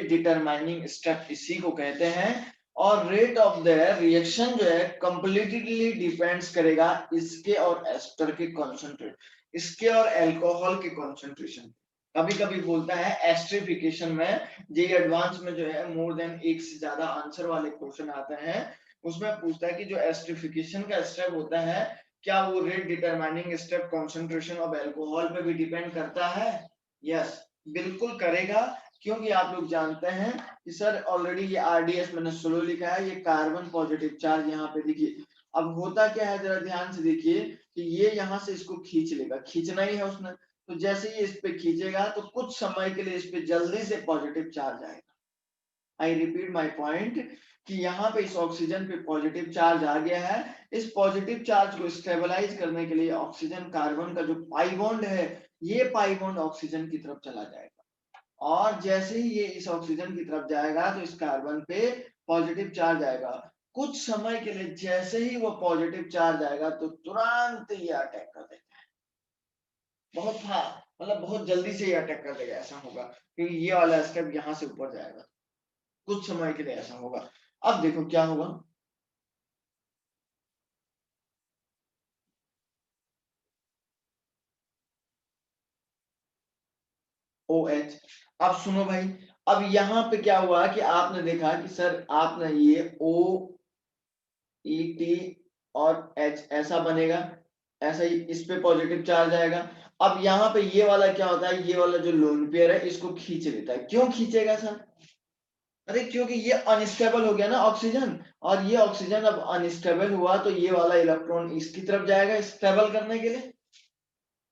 डिटरमाइनिंग स्टेप इसी को कहते हैं। और रेट ऑफ द रिएक्शन जो है कंप्लीटली डिपेंड्स करेगा इसके और एस्टर के कॉन्सेंट्रेट, इसके और अल्कोहल के कॉन्सेंट्रेशन। कभी कभी बोलता है एस्ट्रिफिकेशन में, जे एडवांस में जो है मोर देन एक से ज्यादा आंसर वाले क्वेश्चन आते हैं, उसमें पूछता है कि जो एस्ट्रिफिकेशन का स्टेप होता है क्या वो rate determining step concentration of alcohol पे भी डिपेंड करता है। यस, बिल्कुल करेगा, क्योंकि आप लोग जानते हैं कि सर ऑलरेडी ये RDS मैंने स्लो लिखा है, ये कार्बन पॉजिटिव चार्ज यहाँ पे देखिए। अब होता क्या है जरा ध्यान से देखिए कि ये यहाँ से इसको खींच लेगा, खींचना ही है उसने, तो जैसे ही इस पे खींचेगा तो कुछ समय के लिए इस पे जल्दी से पॉजिटिव चार्ज आएगा, आई रिपीट माई पॉइंट कि यहाँ पे इस ऑक्सीजन पे पॉजिटिव चार्ज आ गया है। इस पॉजिटिव चार्ज को स्टेबलाइज करने के लिए ऑक्सीजन कार्बन का जो पाई बॉन्ड है, ये पाई बॉन्ड ऑक्सीजन की तरफ चला जाएगा, और जैसे ही ये इस ऑक्सीजन की तरफ जाएगा तो इस कार्बन पे पॉजिटिव चार्ज आएगा। कुछ समय के लिए जैसे ही वो पॉजिटिव चार्ज आएगा तो तुरंत ये अटैक कर देगा, बहुत मतलब बहुत जल्दी से ये अटैक कर देगा। ऐसा होगा क्योंकि ये वाला स्टेप यहाँ से ऊपर जाएगा, कुछ समय के लिए ऐसा होगा। अब देखो क्या होगा, OH। अब सुनो भाई, अब यहाँ पे क्या हुआ कि आपने देखा कि सर आपने ये OET और H ऐसा बनेगा, ऐसा ही इस पे पॉजिटिव चार्ज आएगा। अब यहाँ पे ये वाला क्या होता है, ये वाला जो लोन पेयर है इसको खींच लेता है। क्यों खींचेगा सर? अरे क्योंकि ये अनस्टेबल हो गया ना ऑक्सीजन, और ये ऑक्सीजन अब अनस्टेबल हुआ तो ये वाला इलेक्ट्रॉन इसकी तरफ जाएगा स्टेबल करने के लिए,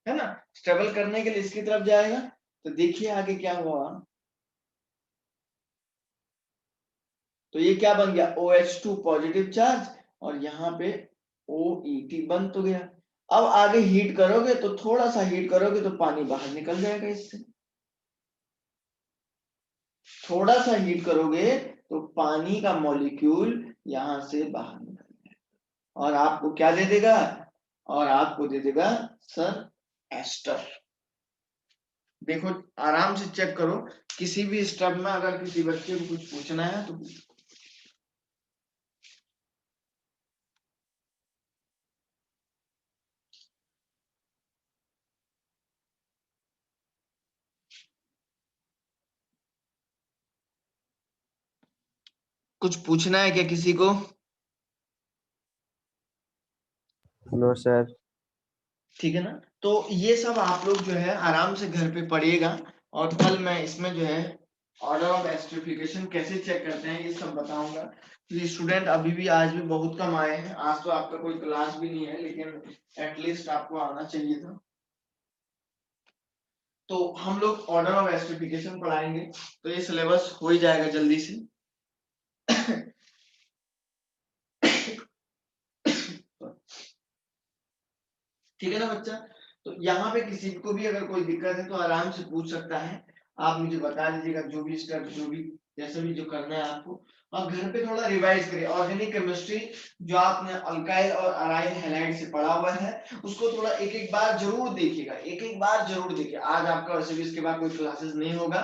है ना, स्टेबल करने के लिए इसकी तरफ जाएगा। तो देखिए आगे क्या हुआ, तो ये क्या बन गया, OH2 पॉजिटिव चार्ज, और यहाँ पे OET बन तो गया। अब आगे हीट करोगे तो थोड़ा सा हीट करोगे तो पानी बाहर निकल जाएगा इससे, थोड़ा सा हीट करोगे तो पानी का मॉलिक्यूल यहां से बाहर निकल जाएगा, और आपको क्या दे देगा, और आपको दे देगा सर एस्टर। देखो आराम से चेक करो, किसी भी स्टेप में अगर किसी बच्चे को कुछ पूछना है तो कुछ पूछना है क्या किसी को? No sir. ठीक है ना, तो ये सब आप लोग जो है आराम से घर पे पढ़िएगा, और कल मैं इसमें जो है ऑर्डर ऑफ एस्ट्रिफिकेशन कैसे चेक करते हैं ये सब बताऊंगा। तो स्टूडेंट अभी भी आज भी बहुत कम आए हैं, आज तो आपका कोई क्लास भी नहीं है, लेकिन एटलीस्ट आपको आना चाहिए था। तो हम लोग ऑर्डर ऑफ एस्ट्रिफिकेशन पढ़ाएंगे, तो ये सिलेबस हो ही जाएगा जल्दी से। ठीक है ना बच्चा? तो यहाँ पे किसी को भी अगर कोई दिक्कत है तो आराम से पूछ सकता है, आप मुझे बता दीजिएगा जो भी स्टेप, जो भी जैसे भी जो करना है आपको। और घर पे थोड़ा रिवाइज करिए, ऑर्गेनिक केमिस्ट्री जो आपने अल्काइल और अराइल हैलाइड से पढ़ा हुआ है उसको थोड़ा एक एक बार जरूर देखिएगा, एक एक बार जरूर देखिए। आज आपका वैसे भी इसके बाद कोई क्लासेस नहीं होगा,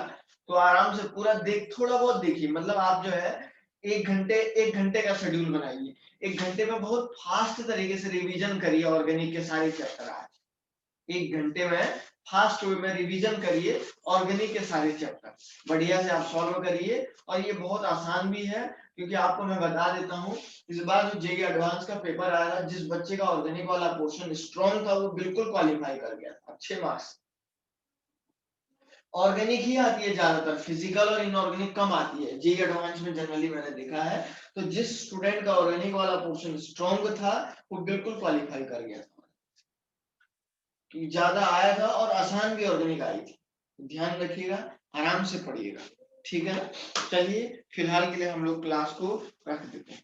तो आराम से पूरा थोड़ा बहुत देखिए। मतलब आप जो है एक घंटे का शेड्यूल बनाइए, एक घंटे में बहुत फास्ट तरीके से रिवीजन करिए ऑर्गेनिक के सारे चैप्टर। आज एक घंटे में फास्ट वे में रिवीजन करिए ऑर्गेनिक के सारे चैप्टर, बढ़िया से आप सॉल्व करिए। और ये बहुत आसान भी है, क्योंकि आपको मैं बता देता हूँ इस बार जो जेईई एडवांस का पेपर आया था, जिस बच्चे का ऑर्गेनिक वाला पोर्शन स्ट्रॉन्ग था वो बिल्कुल क्वालिफाई कर गया, अच्छे मार्क्स। ऑर्गेनिक ही आती है ज्यादातर, फिजिकल और इनऑर्गेनिक कम आती है जेईई एडवांस में, जनरली मैंने देखा है। तो जिस स्टूडेंट का ऑर्गेनिक वाला पोर्शन स्ट्रॉन्ग था वो बिल्कुल क्वालिफाई कर गया था, कि ज्यादा आया था और आसान भी ऑर्गेनिक आई थी। ध्यान रखिएगा, आराम से पढ़िएगा, ठीक है ना? चलिए फिलहाल के लिए हम लोग क्लास को रख देते हैं।